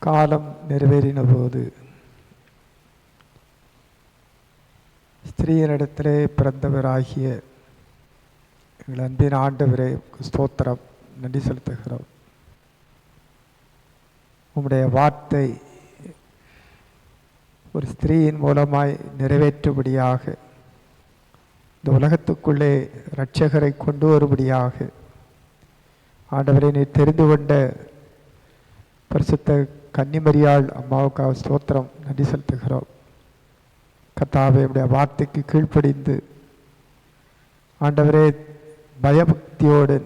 காலம் நிறைவேறின போது ஸ்திரீயனிடத்திலே பிறந்தவராகிய எங்கள் அன்பின் ஆண்டவரே ஸ்தோத்திரம், நன்றி செலுத்துகிறோம். உம்முடைய வார்த்தை ஒரு ஸ்திரீயின் மூலமாய் நிறைவேற்றும்படியாக, இந்த உலகத்துக்குள்ளே இரட்சகரை கொண்டு வரும்படியாக ஆண்டவரை நீ தெரிந்து கொண்ட பரிசுத்த கன்னிமரியாள் அம்மாவுக்காக ஸ்தோத்திரம், நன்றி செலுத்துகிறோம். கர்த்தாவே, உடைய வார்த்தைக்கு கீழ்ப்படிந்து ஆண்டவரே பயபக்தியோடு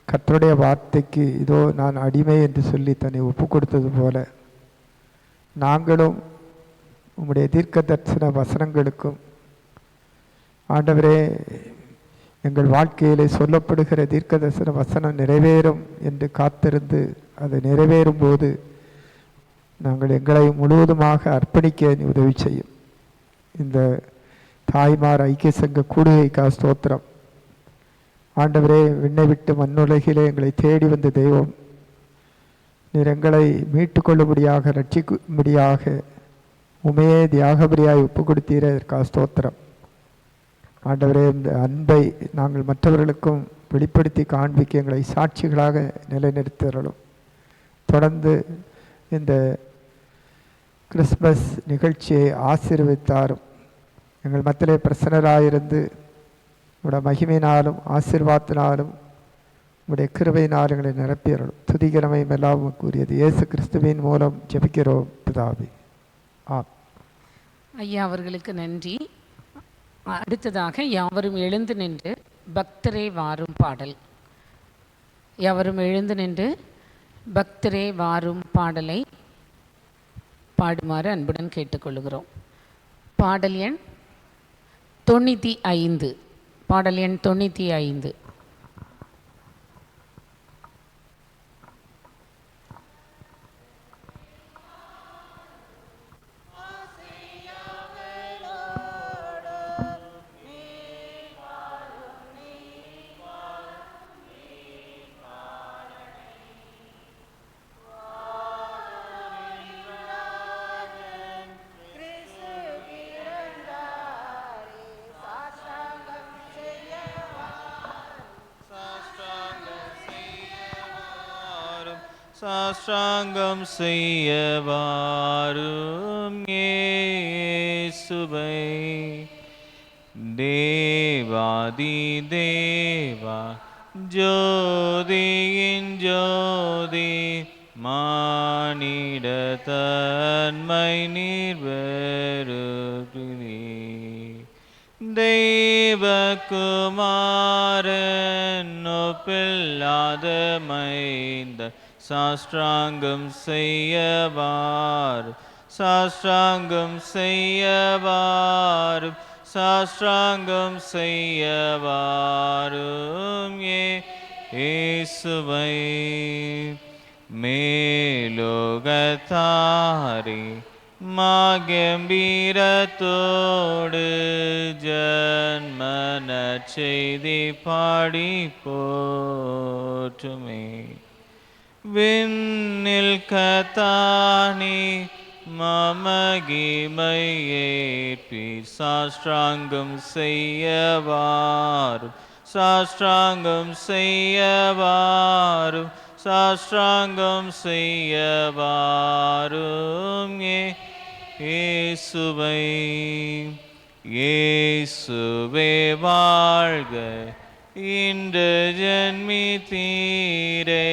கர்த்தருடைய வார்த்தைக்கு இதோ நான் அடிமை என்று சொல்லி தன்னை ஒப்பு கொடுத்தது போல நாங்களும் உம்முடைய தீர்க்க தரிசன வசனங்களுக்கும் ஆண்டவரே எங்கள் வாழ்க்கையிலே சொல்லப்படுகிற தீர்க்க தரிசன வசனம் நிறைவேறும் என்று காத்திருந்து அது நிறைவேறும் போது நாங்கள் எங்களை முழுவதுமாக அர்ப்பணிக்க நீ உதவி செய்யும். இந்த தாய்மார் ஐக்கிய சங்க கூடுகைக்காக ஸ்தோத்திரம். ஆண்டவரே, விண்ணை விட்டு மண்ணுலகிலே எங்களை தேடி வந்த தெய்வம், நீர் எங்களை மீட்டு கொள்ளும்படியாக ரட்சிக்கும்படியாக உமையே தியாகபரியாய் ஒப்பு கொடுத்தீர, இதற்காக ஸ்தோத்திரம். ஆண்டவரே, இந்த அன்பை நாங்கள் மற்றவர்களுக்கும் வெளிப்படுத்தி காண்பிக்க எங்களை சாட்சிகளாக நிலைநிறுத்தலும். தொடர்ந்து இந்த கிறிஸ்மஸ் நிகழ்ச்சியை ஆசீர்வதித்தாரும் எங்கள் மத்தியிலே பிரசன்னராயிருந்து உடைய மகிமையினாலும் ஆசீர்வாதத்தினாலும் உடைய கிருபையினாலும் எங்களை நிரப்பியறலும். துதிகரமையும் எல்லாம் கூறியது இயேசு கிறிஸ்துவின் மூலம் ஜெபிக்கிறோம் பிதாவே. ஐயா அவர்களுக்கு நன்றி. அடுத்ததாக யாவரும் எழுந்து நின்று பக்தரே வாரும் பாடல், யாவரும் எழுந்து நின்று பக்தரே வாரும் பாடலை பாடுமாறு அன்புடன் கேட்டுக்கொள்கிறோம். பாடல் எண் 95, பாடல் எண் 95. சாஷ்டாங்கம் செய்ய வாரும் இயேசுவை. தேவாதி தேவா ஜோதியின் ஜோதி மானிட தன்மை நீர் பெருகிறீ. தெய்வகுமாரன் ஒப்பில்லாத மைந்த சாஷ்டாங்கம் செய்யவார், சாஷ்டாங்கம் செய்யவார், சாஷ்டாங்கம் செய்யவாரும் இயேசுவை. மேலோகத்தாரே மாகம்பீரத்தோடு ஜன்மன செய்தி பாடி போற்றுமே. விண்ணில் கத்தானி மமகிமையேற்பி சாஷ்டாங்கம் செய்யவாரும், சாஷ்டாங்கம் செய்யவாரும், சாஷ்டாங்கம் செய்யவாரும் இயேசுவை. இயேசுவே வாழ்க, இன்று ஜன்மித்தீரே,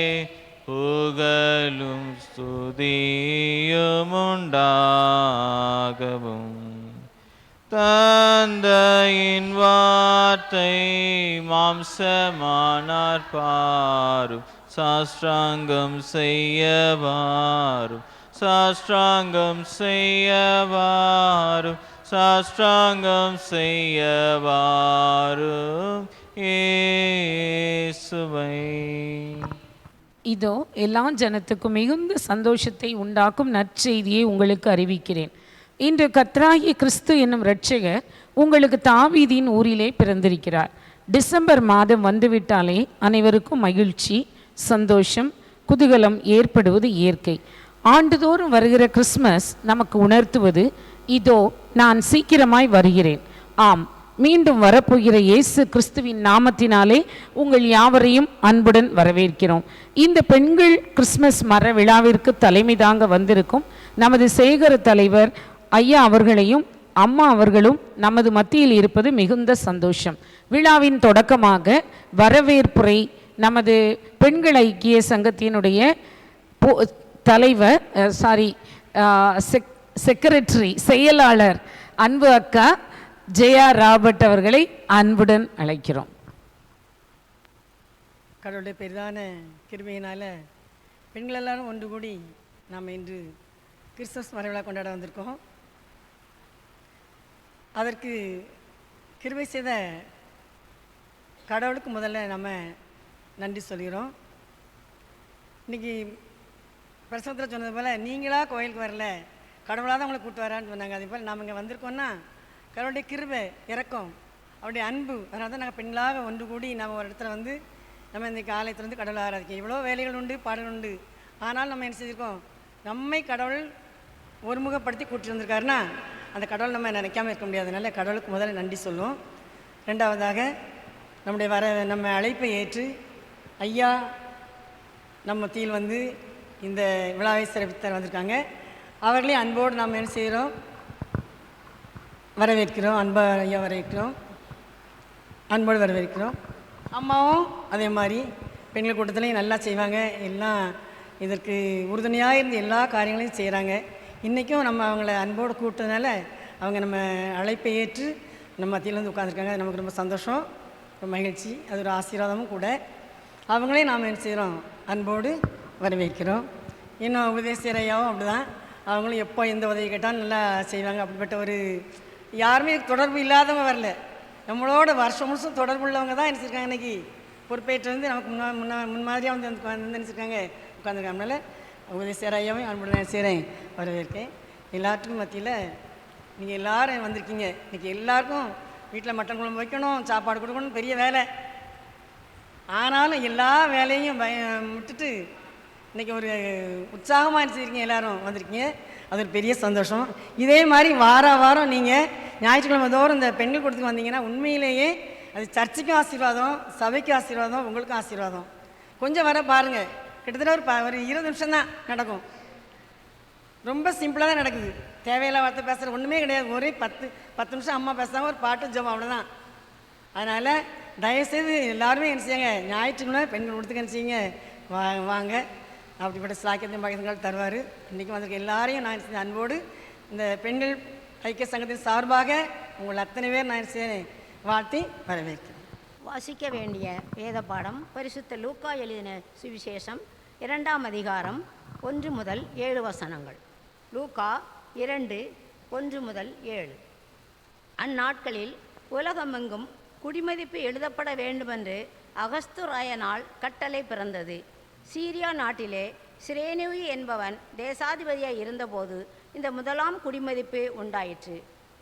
புகழும் ஸ்துதியும் உண்டாகவும். தந்தையின் வார்த்தை மாம்சமானார் பாரும், சாஷ்டாங்கம் செய்யவாரும், சாஷ்டாங்கம் செய்யவாரும், சாஷ்டாங்கம் செய்யவாரும் இயேசுவை. இதோ எல்லா ஜனத்துக்கும் மிகுந்த சந்தோஷத்தை உண்டாக்கும் நற்செய்தியை உங்களுக்கு அறிவிக்கிறேன். இன்று கர்த்தராகிய கிறிஸ்து என்னும் இரட்சகர் உங்களுக்கு தாவீதின் ஊரிலே பிறந்திருக்கிறார். டிசம்பர் மாதம் வந்துவிட்டாலே அனைவருக்கும் மகிழ்ச்சி, சந்தோஷம், குதூகலம் ஏற்படுவது இயற்கை. ஆண்டுதோறும் வருகிற கிறிஸ்மஸ் நமக்கு உணர்த்துவது, இதோ நான் சீக்கிரமாய் வருகிறேன். ஆம், மீண்டும் வரப்போகிற இயேசு கிறிஸ்துவின் நாமத்தினாலே உங்கள் யாவரையும் அன்புடன் வரவேற்கிறோம். இந்த பெண்கள் கிறிஸ்மஸ் மர விழாவிற்கு தலைமை தாங்க வந்திருக்கும் நமது சேகர தலைவர் ஐயா அவர்களையும் அம்மா அவர்களும் நமது மத்தியில் இருப்பது மிகுந்த சந்தோஷம். விழாவின் தொடக்கமாக வரவேற்புரை நமது பெண்கள் ஐக்கிய சங்கத்தினுடைய தலைவர் செக்ரட்டரி செயலாளர் அன்பு அக்கா ஜெயா ராபர்ட் அவர்களை அன்புடன் அழைக்கிறோம். கடவுளுடைய பெரிதான கிருபையினால் பெண்கள் எல்லாரும் ஒன்று கூடி நாம் இன்று கிறிஸ்துமஸ் மரவிழா கொண்டாட வந்திருக்கோம். அதற்கு கிருபை செய்த கடவுளுக்கு முதல்ல நம்ம நன்றி சொல்கிறோம். இன்றைக்கி பிரசவத்தில் சொன்னது போல் நீங்களாக கோயிலுக்கு வரல, கடவுளாக தான் உங்களை கூப்பிட்டு வரான்னு சொன்னாங்க. அதே போல் நாம் இங்கே வந்திருக்கோன்னா கடவுளுடைய கிருபை, இறக்கம், அவருடைய அன்பு. அதனால தான் நாங்கள் பெண்களாக ஒன்று கூடி நம்ம ஒரு இடத்துல வந்து நம்ம இன்றைக்கி ஆலயத்தில் வந்து கடவுளை ஆராதிக்கோம். இவ்வளோ வேலைகள் உண்டு, பாடல் உண்டு. ஆனால் நம்ம என்ன செஞ்சுருக்கோம், நம்மை கடவுள் ஒருமுகப்படுத்தி கூட்டிட்டு வந்திருக்காருன்னா அந்த கடவுள் நம்ம நினைக்காமல் இருக்க முடியாது. அதனால் கடவுளுக்கு முதல்ல நன்றி சொல்லுவோம். ரெண்டாவதாக நம்ம அழைப்பை ஏற்று ஐயா நம்ம மத்தியில் வந்து இந்த விழாவை சிறப்பித்த வந்திருக்காங்க. அவர்களையும் அன்போடு நாம் என்ன செய்கிறோம், வரவேற்கிறோம். ஐயா வரவேற்கிறோம், அன்போடு வரவேற்கிறோம். அம்மாவும் அதே மாதிரி பெண்கள் கூட்டத்திலையும் நல்லா செய்வாங்க. எல்லாம் இதற்கு உறுதுணையாக இருந்து எல்லா காரியங்களையும் செய்கிறாங்க. இன்றைக்கும் நம்ம அவங்கள அன்போடு கூப்பிட்டதுனால அவங்க நம்ம அழைப்பை ஏற்று நம்ம மத்தியில் வந்து உட்காந்துருக்காங்க. அது நமக்கு ரொம்ப சந்தோஷம், ரொம்ப மகிழ்ச்சி, அது ஒரு ஆசீர்வாதமும் கூட. அவங்களையும் நாம் என்ன செய்கிறோம், அன்போடு வரவேற்கிறோம். இன்னும் உபதேசர் ஐயாவும் அப்படி தான், அவங்களும் எப்போ எந்த உதவி கேட்டாலும் நல்லா செய்வாங்க. அப்படிப்பட்ட ஒரு யாருமே தொடர்பு இல்லாதவங்க வரல, நம்மளோட வருஷம் முழுசும் தொடர்பு உள்ளவங்க தான் நினச்சிருக்காங்க. இன்றைக்கி பொறுப்பேற்று வந்து நமக்கு முன்மாதிரியாக வந்து நினச்சிருக்காங்க, உட்காந்துருக்காங்க. அதனால் உபதேசர் ஐயாவும் அன்புடன் செய்கிறேன், வரவேற்கேன். எல்லாத்துக்கும் மத்தியில் நீங்கள் எல்லோரும் வந்திருக்கீங்க. இன்றைக்கி எல்லாருக்கும் வீட்டில் மட்டன் குழம்பு வைக்கணும், சாப்பாடு கொடுக்கணும், பெரிய வேலை. ஆனாலும் எல்லா வேலையும் விட்டுட்டு இன்றைக்கி ஒரு உற்சாகமாக நினச்சிருக்கீங்க, எல்லோரும் வந்திருக்கீங்க. அது ஒரு பெரிய சந்தோஷம். இதே மாதிரி வாரம் நீங்கள் ஞாயிற்றுக்கிழமை தோறும் இந்த பெண்கள் கூட்டத்துக்கு வந்தீங்கன்னா உண்மையிலேயே அது சர்ச்சுக்கும் ஆசீர்வாதம், சபைக்கும் ஆசீர்வாதம், உங்களுக்கும் ஆசீர்வாதம். கொஞ்சம் வர பாருங்கள், கிட்டத்தட்ட ஒரு 20 நிமிஷம் தான் நடக்கும். ரொம்ப சிம்பிளாக தான் நடக்குது. தேவையில்லை வார்த்தை பேசுகிற ஒன்றுமே கிடையாது. ஒரே 10 நிமிஷம் அம்மா பேசுகிறாங்க, ஒரு பாட்டு ஜெபம், அவ்வளோதான். அதனால் தயவுசெய்து எல்லாருமே என்ன செய்யுங்க, ஞாயிற்றுக்கிழமை பெண்கள் கொடுத்துக்க என்ன செய்யுங்க, வாங்க. அப்படிப்பட்ட சாக்கியத்தையும் பாக்கியங்கள் தருவார். இன்றைக்கி வந்திருக்க எல்லாரையும் நான் அன்போடு இந்த பெண்கள் ஐக்கிய சங்கத்தின் சார்பாக உங்கள் அத்தனை பேர் நான் செய்ய வாழ்த்தி வரவேற்கிறேன். வாசிக்க வேண்டிய வேத பாடம் பரிசுத்த லூக்கா எழுதின சுவிசேஷம் 2ஆம் அதிகாரம் 1 முதல் 7 வசனங்கள். லூக்கா 2, 1 முதல் 7. அந்நாட்களில் உலகமெங்கும் குடிமதிப்பு எழுதப்பட வேண்டுமென்று அகஸ்துராயனால் கட்டளை பிறந்தது. சீரியா நாட்டிலே சிரேனியு என்பவன் தேசாதிபதியாக இருந்தபோது இந்த முதலாம் குடிமதிப்பு உண்டாயிற்று.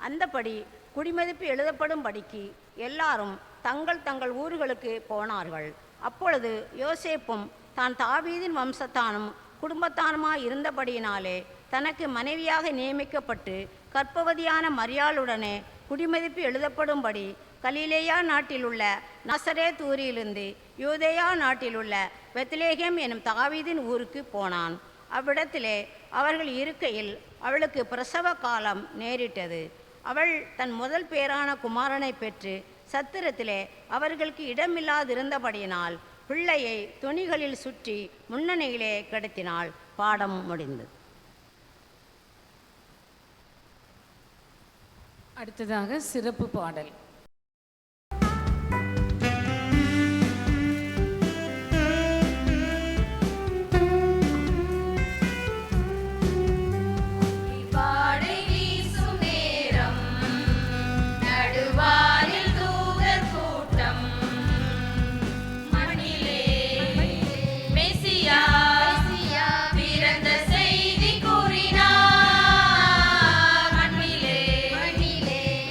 அந்தபடி குடிமதிப்பு எழுதப்படும்படிக்கு எல்லாரும் தங்கள் தங்கள் ஊர்களுக்கு போனார்கள். அப்பொழுது யோசேப்பும் தான் தாவீதின் வம்சத்தானும் குடும்பத்தானுமாய் இருந்தபடியினாலே தனக்கு மனைவியாக நியமிக்கப்பட்டு கர்ப்பவதியான மரியாளுடனே குடிமதிப்பு எழுதப்படும்படி கலிலேயா நாட்டிலுள்ள நசரேத் ஊரிலிருந்து யூதேயா நாட்டிலுள்ள பெத்லேகேம் எனும் தாவீதின் ஊருக்கு போனான். அவ்விடத்திலே அவர்கள் இருக்கையில் அவளுக்கு பிரசவ காலம் நேரிட்டது. அவள் தன் முதல் பேரான குமாரனை பெற்று சத்திரத்திலே அவர்களுக்கு இடமில்லாதிருந்தபடியினால் பிள்ளையை துணிகளில் சுற்றி முன்னணியிலே கிடத்தினாள். பாடம் முடிந்தது. அடுத்ததாக சிறப்பு பாடல்.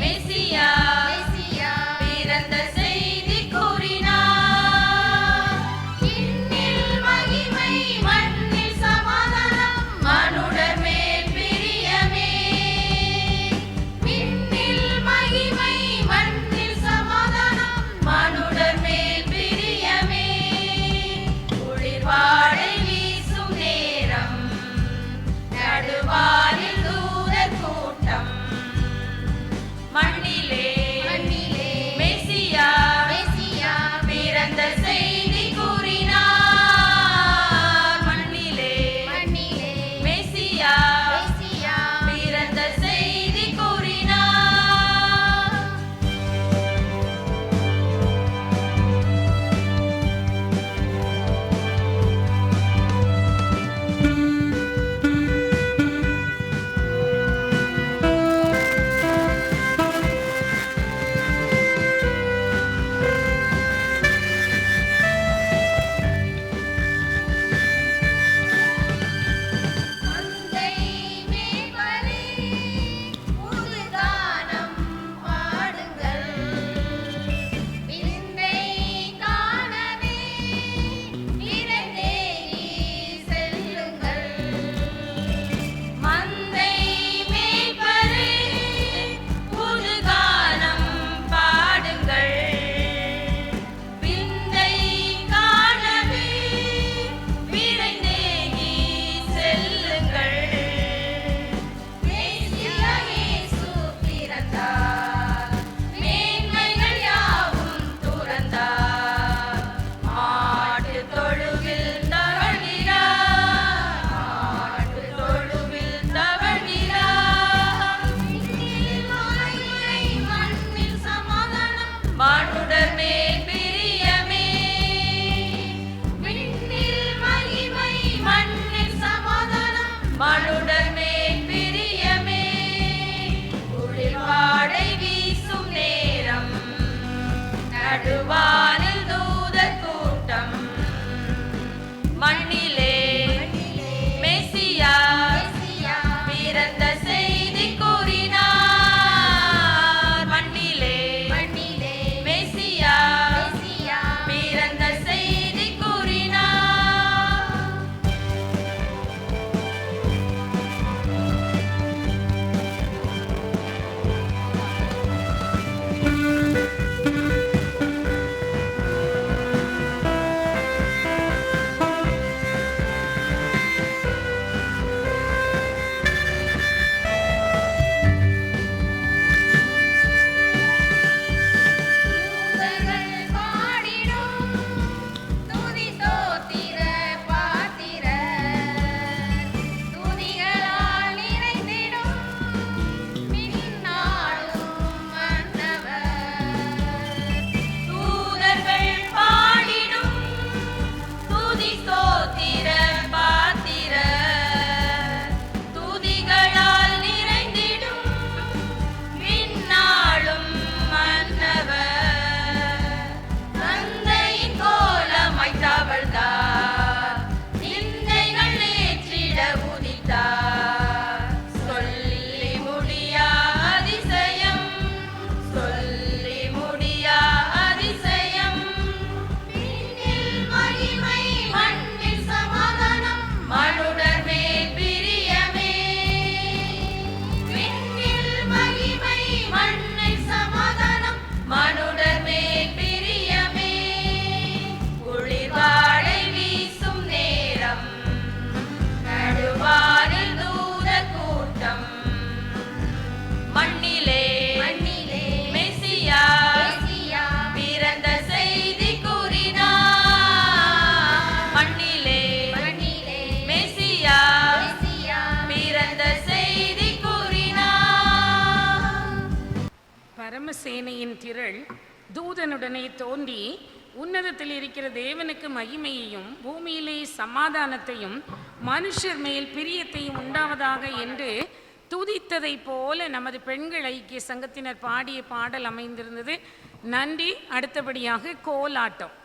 Mesías. சேனையின் திரள் தூதனுடனே தோன்றி, உன்னதத்தில் இருக்கிற தேவனுக்கு மகிமையையும் பூமியிலே சமாதானத்தையும் மனுஷர் மேல் பிரியத்தையும் உண்டாவதாக என்று துதித்ததை போல நமது பெண்கள் ஐக்கிய சங்கத்தினர் பாடிய பாடல் அமைந்திருந்தது. நன்றி. அடுத்தபடியாக கோலாட்டம்.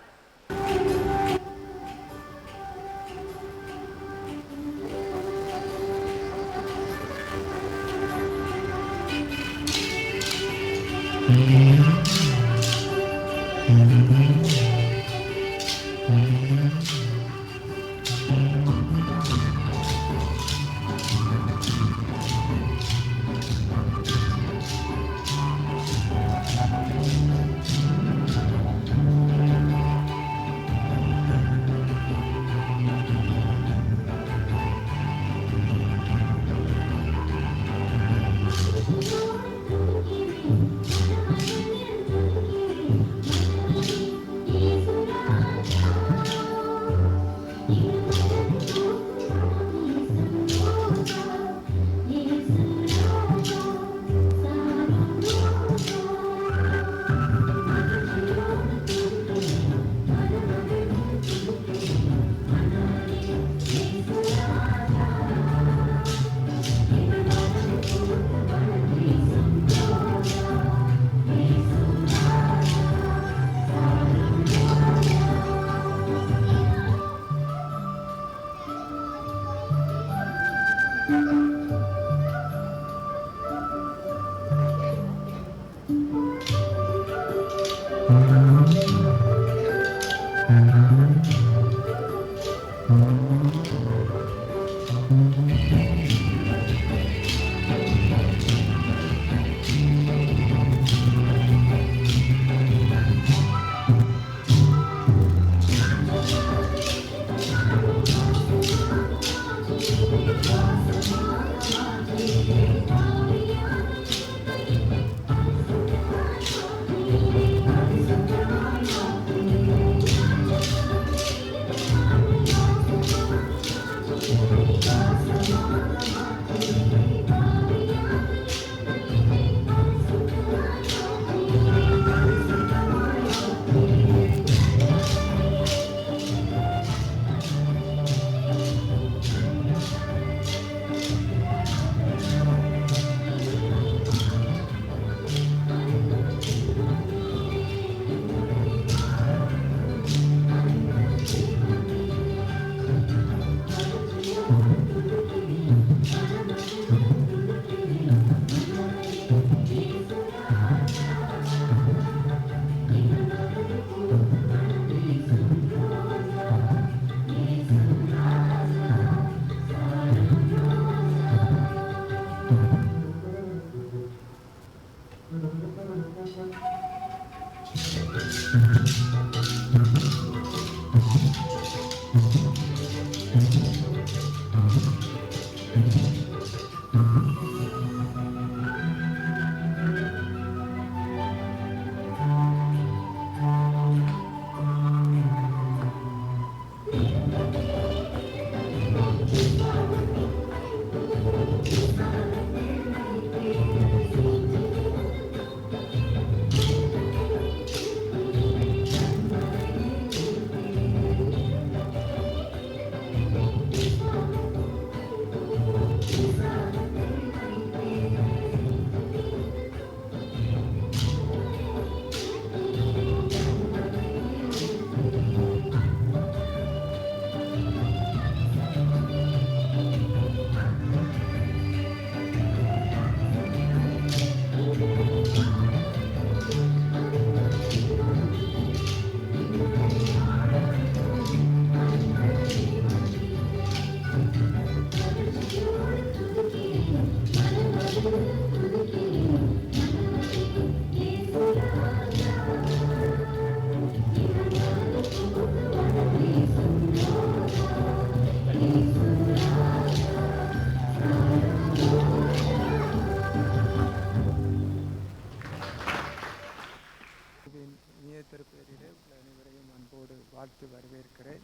வாழ்த்து வரவேற்கிறேன்.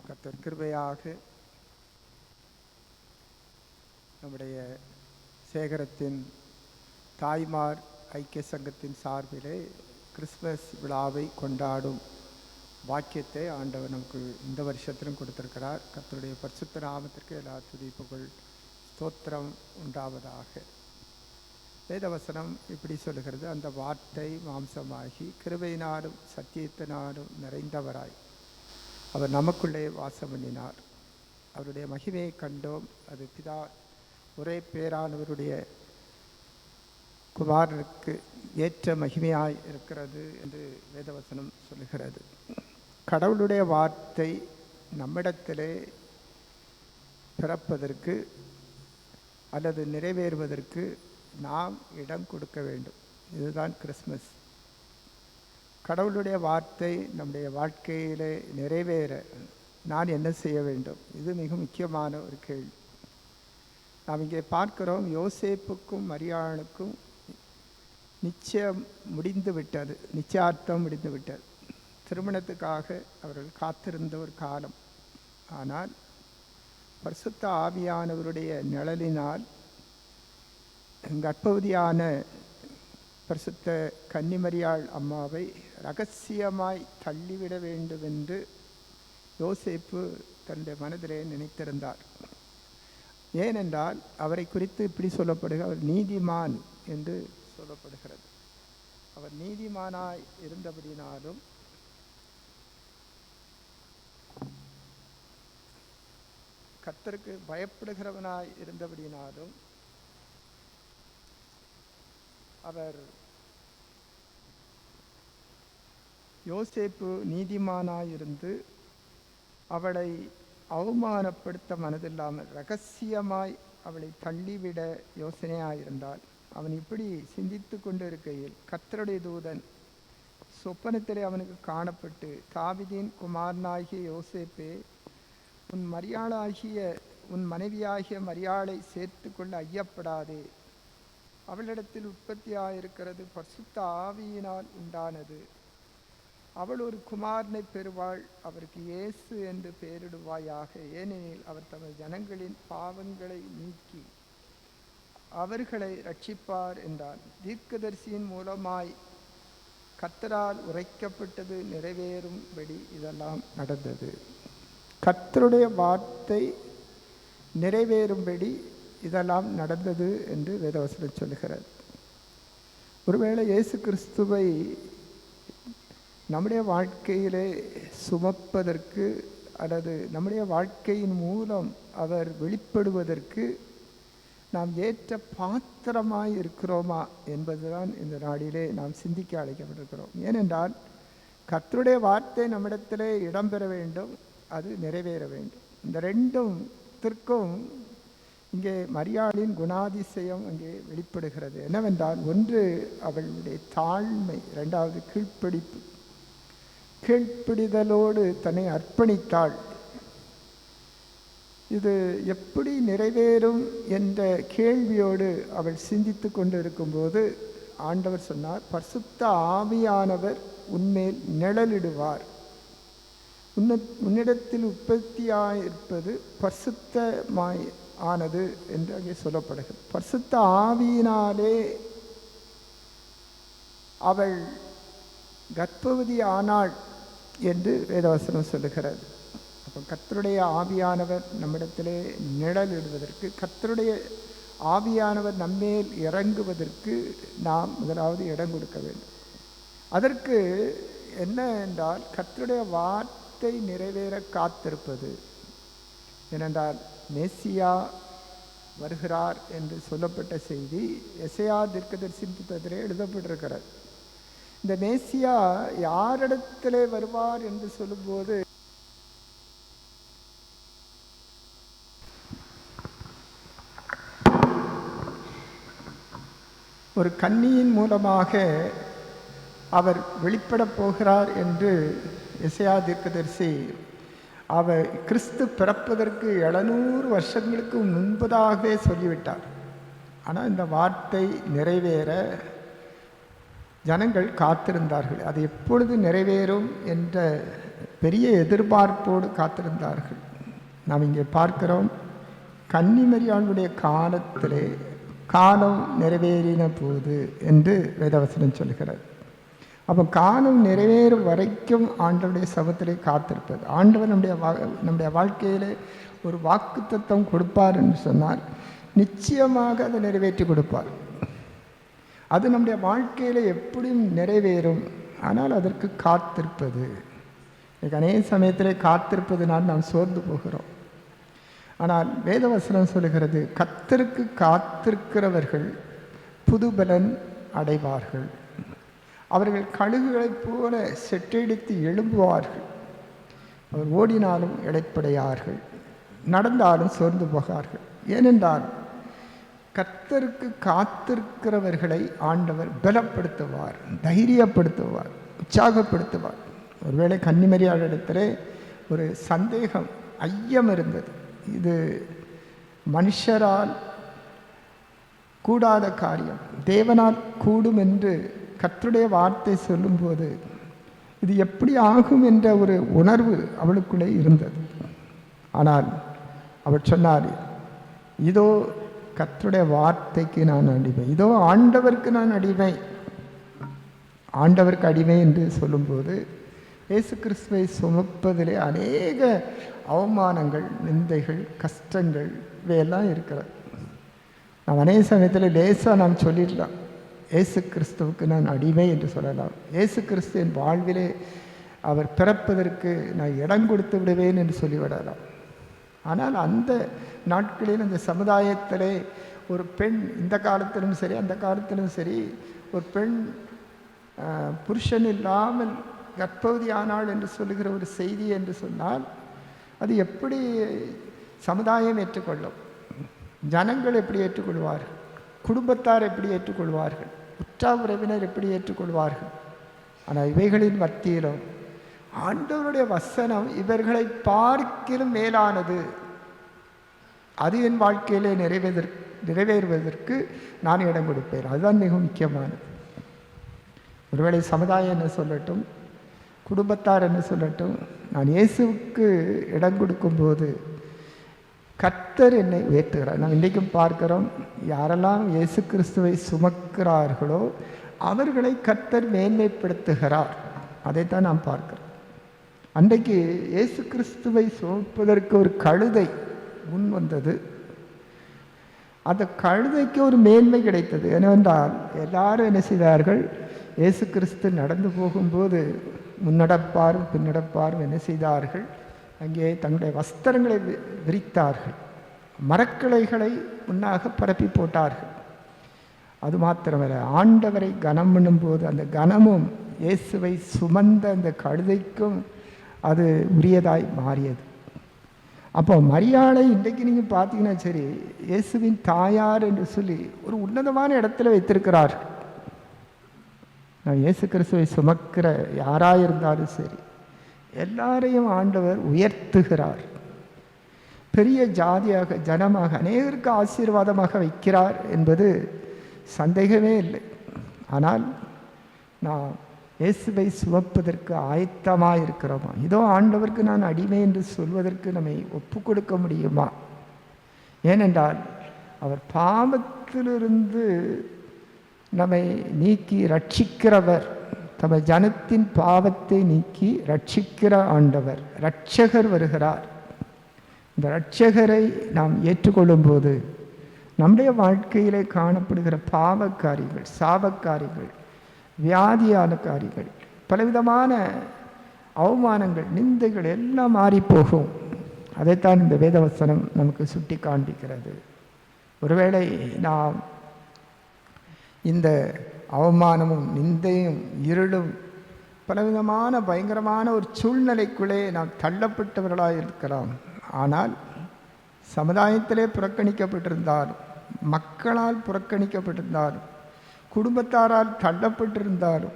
கர்த்தர் கிருபையாக நம்முடைய சேகரத்தின் தாய்மார் ஐக்கிய சங்கத்தின் சார்பிலே கிறிஸ்மஸ் விழாவை கொண்டாடும் வாக்கியத்தை ஆண்டவர் நமக்கு இந்த வருஷத்திலும் கொடுத்திருக்கிறார். கர்த்தருடைய பரிசுத்த நாமத்திற்கு எல்லா துதிப்புகள் ஸ்தோத்திரம் உண்டாவதாக. வேதவசனம் இப்படி சொல்லுகிறது, அந்த வார்த்தை மாம்சமாகி கிருபையினாலும் சத்தியத்தினாலும் நிறைந்தவராய் அவர் நமக்குள்ளே வாசம் பண்ணினார். அவருடைய மகிமையை கண்டோம். அது பிதா ஒரே பேரானவருடைய குமாரனுக்கு ஏற்ற மகிமையாய் இருக்கிறது என்று வேதவசனம் சொல்லுகிறது. கடவுளுடைய வார்த்தை நம்மிடத்திலே பிறப்பதற்கு அல்லது நிறைவேறுவதற்கு நாம் இடம் கொடுக்க வேண்டும். இதுதான் கிறிஸ்மஸ். கடவுளுடைய வார்த்தை நம்முடைய வாழ்க்கையிலே நிறைவேற நான் என்ன செய்ய வேண்டும்? இது மிக முக்கியமான ஒரு கேள்வி. நாம் இங்கே பார்க்கிறோம், யோசேப்புக்கும் மரியாளுக்கும் நிச்சயம் முடிந்து விட்டது, நிச்சயார்த்தம் முடிந்து விட்டது. திருமணத்துக்காக அவர்கள் காத்திருந்த ஒரு காலம். ஆனால் பரிசுத்த ஆவியானவருடைய நிழலினால் கர்ப்பவதியான பரிசுத்த கன்னிமரியாள் அம்மாவை இரகசியமாய் தள்ளிவிட வேண்டும் என்று யோசேப்பு தன்னுடைய மனதிலே நினைத்திருந்தார். ஏனென்றால் அவரை குறித்து இப்படி சொல்லப்படுகிறது, அவர் நீதிமான் என்று சொல்லப்படுகிறது. அவர் நீதிமானாய் இருந்தபடினாலும் கர்த்தருக்கு பயப்படுகிறவனாய் இருந்தபடினாலும் அவர் யோசேப்பு நீதிமானாயிருந்து அவளை அவமானப்படுத்த மனதில்லாமல் இரகசியமாய் அவளை தள்ளிவிட யோசனையாயிருந்தால், அவன் இப்படி சிந்தித்து கொண்டு இருக்கையில் கர்த்தருடைய தூதன் சொப்பனத்திலே அவனுக்கு காணப்பட்டு, தாவீதின் குமாரனாகிய யோசேப்பே, உன் மனைவியாகிய மரியாளை சேர்த்து கொள்ள ஐயப்படாதே. அவளிடத்தில் உற்பத்தியாயிருக்கிறது பரிசுத்த ஆவியினால் உண்டானது. அவள் ஒரு குமாரனை பெறுவாள், அவருக்கு இயேசு என்று பெயரிடுவாயாக. ஏனெனில் அவர் தமது ஜனங்களின் பாவங்களை நீக்கி அவர்களை ரட்சிப்பார் என்றார். தீர்க்கதரிசியின் மூலமாய் கர்த்தரால் உரைக்கப்பட்டது நிறைவேறும்படி இதெல்லாம் நடந்தது. கர்த்தருடைய வார்த்தை நிறைவேறும்படி இதெல்லாம் நடந்தது என்று வேதவசனம் சொல்லுகிறது. ஒருவேளை இயேசு கிறிஸ்துவை நம்முடைய வாழ்க்கையிலே சுமப்பதற்கு அல்லது நம்முடைய வாழ்க்கையின் மூலம் அவர் வெளிப்படுவதற்கு நாம் ஏற்ற பாத்திரமாய் இருக்கிறோமா என்பதுதான் இந்த நாளிலே நாம் சிந்திக்க அழைக்கப்பட்டிருக்கிறோம். ஏனென்றால் கர்த்தருடைய வார்த்தை நம்மிடத்திலே இடம்பெற வேண்டும், அது நிறைவேற வேண்டும். இந்த ரெண்டுத்திற்கும் இங்கே மரியாளின் குணாதிசயம் அங்கே வெளிப்படுகிறது. என்னவென்றால், ஒன்று அவளுடைய தாழ்மை, இரண்டாவது கீழ்ப்பிடிப்பு. கீழ்ப்பிடிதலோடு தன்னை அர்ப்பணித்தாள். இது எப்படி நிறைவேறும் என்ற கேள்வியோடு அவள் சிந்தித்து கொண்டு இருக்கும்போது ஆண்டவர் சொன்னார், பரிசுத்த ஆவியானவர் உன்மேல் நிழலிடுவார். உன்னிடத்தில் உற்பத்தியாயிருப்பது பரிசுத்தமாய் ஆனது என்று அங்கே சொல்லப்படுகிறது. பரிசுத்த ஆவியினாலே அவள் கர்ப்பவதி ஆனாள் என்று வேதவசனம் சொல்லுகிறது. அப்போ கர்த்தருடைய ஆவியானவர் நம்மிடத்திலே நிழலிடுவதற்கு, கர்த்தருடைய ஆவியானவர் நம்மேல் இறங்குவதற்கு நாம் முதலாவது இடம் கொடுக்க வேண்டும். அதற்கு என்ன என்றால், கர்த்தருடைய வார்த்தை நிறைவேற காத்திருப்பது. ஏனென்றால் மேசியா வருகிறார் என்று சொல்லப்பட்ட செய்தி எசையா தீர்க்கதரிசியின் புத்தகத்திலே எழுதப்பட்டிருக்கிறது. இந்த மேசியா யாரிடத்திலே வருவார் என்று சொல்லும்போது ஒரு கன்னியின் மூலமாக அவர் வெளிப்படப் போகிறார் என்று எசையா தீர்க்கதரிசி அவர் கிறிஸ்து பிறப்பதற்கு 700 வருஷங்களுக்கு முன்பதாகவே சொல்லிவிட்டார். ஆனால் இந்த வார்த்தை நிறைவேற ஜனங்கள் காத்திருந்தார்கள். அது எப்பொழுது நிறைவேறும் என்ற பெரிய எதிர்பார்ப்போடு காத்திருந்தார்கள். நாம் இங்கே பார்க்கிறோம், கன்னிமரியாளுடைய காலத்திலே காலம் நிறைவேறின போது என்று வேதவசனம் சொல்கிறது. அப்போ காலம் நிறைவேறும் வரைக்கும் ஆண்டவருடைய சமத்திலே காத்திருப்பது. ஆண்டவர் நம்முடைய வாழ்க்கையில் ஒரு வாக்குத்தத்தம் கொடுப்பார் என்று சொன்னால் நிச்சயமாக அதை நிறைவேற்றி கொடுப்பார். அது நம்முடைய வாழ்க்கையில் எப்படியும் நிறைவேறும். ஆனால் அதற்கு காத்திருப்பது, அநேக சமயத்திலே காத்திருப்பதுனால் நாம் சோர்ந்து போகிறோம். ஆனால் வேதவசனம் சொல்லுகிறது, கர்த்தருக்கு காத்திருக்கிறவர்கள் புதுபலன் அடைவார்கள். அவர்கள் கழுகுகளைப் போல செட்டெடுத்து எழும்புவார்கள். அவர் ஓடினாலும் இளைப்படையார்கள், நடந்தாலும் சோர்ந்து போகார்கள். ஏனென்றால் கர்த்தருக்கு காத்திருக்கிறவர்களை ஆண்டவர் பலப்படுத்துவார், தைரியப்படுத்துவார், உற்சாகப்படுத்துவார். ஒருவேளை கன்னிமரியாளிடத்திலே ஒரு சந்தேகம், ஐயம் இருந்தது. இது மனுஷரால் கூடாத காரியம், தேவனால் கூடும் என்று கர்த்தருடைய வார்த்தை சொல்லும்போது இது எப்படி ஆகும் என்ற ஒரு உணர்வு அவளுக்குள்ளே இருந்தது. ஆனால் அவள் சொன்னார், இதோ கர்த்தருடைய வார்த்தைக்கு நான் அடிமை, இதோ ஆண்டவருக்கு நான் அடிமை. ஆண்டவருக்கு அடிமை என்று சொல்லும்போது இயேசு கிறிஸ்துவை சுமப்பதிலே அநேக அவமானங்கள், நிந்தைகள், கஷ்டங்கள் இவையெல்லாம் இருக்கிறது. நாம் அநேக சமயத்தில் லேசாக நாம் சொல்லிடலாம், இயேசு கிறிஸ்துவுக்கு நான் அடிமை என்று சொல்லலாம். இயேசு கிறிஸ்து என் வாழ்விலே அவர் பிறப்பதற்கு நான் இடம் கொடுத்து விடுவேன் என்று சொல்லிவிடலாம். ஆனால் அந்த நாட்களில் அந்த சமுதாயத்திலே ஒரு பெண், இந்த காலத்திலும் சரி அந்த காலத்திலும் சரி, ஒரு பெண் புருஷன் இல்லாமல் கர்ப்பவதி ஆனாள் என்று சொல்லுகிற ஒரு செய்தி என்று சொன்னால் அது எப்படி சமுதாயம் ஏற்றுக்கொள்ளும்? ஜனங்கள் எப்படி ஏற்றுக்கொள்வார்கள்? குடும்பத்தார் எப்படி ஏற்றுக்கொள்வார்கள்? உற்றார் உறவினர் எப்படி ஏற்றுக்கொள்வார்கள்? ஆனால் இவைகளின் மத்தியிலும் ஆண்டவருடைய வசனம் இவர்களை பார்க்கிலும் மேலானது, அது என் வாழ்க்கையிலே நிறைவேறுவதற்கு நான் இடம் கொடுப்பேன். அதுதான் மிக முக்கியமானது. ஒருவேளை சமுதாயம் என்ன சொல்லட்டும், குடும்பத்தார் என்ன சொல்லட்டும், நான் இயேசுவுக்கு இடம் கொடுக்கும்போது கர்த்தர் என்னை உயர்த்துகிறார். நாம் இன்றைக்கும் பார்க்கிறோம், யாரெல்லாம் இயேசு கிறிஸ்துவை சுமக்கிறார்களோ அவர்களை கர்த்தர் மேன்மைப்படுத்துகிறார். அதைத்தான் நாம் பார்க்கிறோம். அன்றைக்கு இயேசு கிறிஸ்துவை சுமப்பதற்கு ஒரு கழுதை முன் வந்தது. அந்த கழுதைக்கு ஒரு மேன்மை கிடைத்தது. என்னவென்றால் எல்லாரும் என்ன செய்தார்கள், இயேசு கிறிஸ்து நடந்து போகும்போது முன்னடப்பாரும் பின்னடப்பாரும் என்ன செய்தார்கள், அங்கே தங்களுடைய வஸ்திரங்களை விரித்தார்கள், மரக்கிளைகளை முன்னாக பரப்பி போட்டார்கள். அது மாத்திரமல்ல, ஆண்டவரை கனம் பண்ணும்போது அந்த கனமும் இயேசுவை சுமந்த அந்த கழுதைக்கும் அது உரியதாய் மாறியது. அப்போ மரியாளை இன்றைக்கு நீங்கள் பார்த்தீங்கன்னா சரி, இயேசுவின் தாயார் என்று சொல்லி ஒரு உன்னதமான இடத்துல வைத்திருக்கிறார்கள். நான் இயேசு கிறிஸ்துவை சுமக்கிற யாராக இருந்தாலும் சரி, எல்லாரையும் ஆண்டவர் உயர்த்துகிறார். பெரிய ஜாதியாக, ஜனமாக, அநேகருக்கு ஆசீர்வாதமாக வைக்கிறார் என்பது சந்தேகமே இல்லை. ஆனால் நான் இயேசுவை சுமப்பதற்கு ஆயத்தமாக இருக்கிறோமா? இதோ ஆண்டவருக்கு நான் அடிமை என்று சொல்வதற்கு நம்மை ஒப்பு கொடுக்க முடியுமா? ஏனென்றால் அவர் பாவத்திலிருந்து நம்மை நீக்கி ரட்சிக்கிறவர், தம ஜனத்தின் பாவத்தை நீக்கி ரட்சிக்கிற ஆண்டவர், இரட்சகர் வருகிறார். இந்த இரட்சகரை நாம் ஏற்றுக்கொள்ளும்போது நம்முடைய வாழ்க்கையிலே காணப்படுகிற பாவக்காரிகள், சாபக்காரிகள், வியாதியான காரிகள், பலவிதமான அவமானங்கள், நிந்தைகள் எல்லாம் மாறிப்போகும். அதைத்தான் இந்த வேதவசனம் நமக்கு சுட்டி காண்பிக்கிறது. ஒருவேளை நாம் இந்த அவமானமும் நிந்தையும் இருளும் பலவிதமான பயங்கரமான ஒரு சூழ்நிலைக்குள்ளே நாம் தள்ளப்பட்டவர்களாக இருக்கிறோம். ஆனால் சமுதாயத்திலே புறக்கணிக்கப்பட்டிருந்தாலும், மக்களால் புறக்கணிக்கப்பட்டிருந்தாலும், குடும்பத்தாரால் தள்ளப்பட்டிருந்தாலும்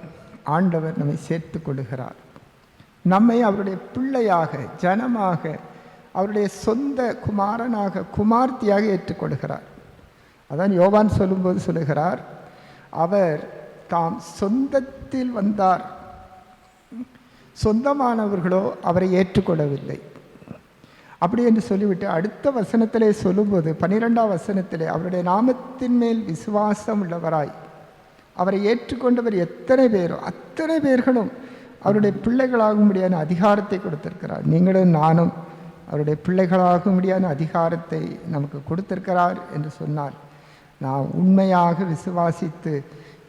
ஆண்டவர் நம்மை சேர்த்து கொள்ளுகிறார். நம்மை அவருடைய பிள்ளையாக, ஜனமாக, அவருடைய சொந்த குமாரனாக, குமார்த்தியாக ஏற்றுக்கொள்கிறார். அதான் யோவான் சொல்லும்போது சொல்லுகிறார், அவர் தாம் சொந்தத்தில் வந்தார், சொந்தமானவர்களோ அவரை ஏற்றுக்கொள்ளவில்லை. அப்படி என்று சொல்லிவிட்டு அடுத்த வசனத்திலே சொல்லும்போது 12ஆம் வசனத்திலே அவருடைய நாமத்தின் மேல் விசுவாசம் உள்ளவராய் அவரை ஏற்றுக்கொண்டவர் எத்தனை பேரோ அத்தனை பேர்களும் அவருடைய பிள்ளைகளாகும்படியான அதிகாரத்தை கொடுத்திருக்கிறார். நீங்களும் நானும் அவருடைய பிள்ளைகளாகும்படியான அதிகாரத்தை நமக்கு கொடுத்திருக்கிறார் என்று சொன்னால் நாம் உண்மையாக விசுவாசித்து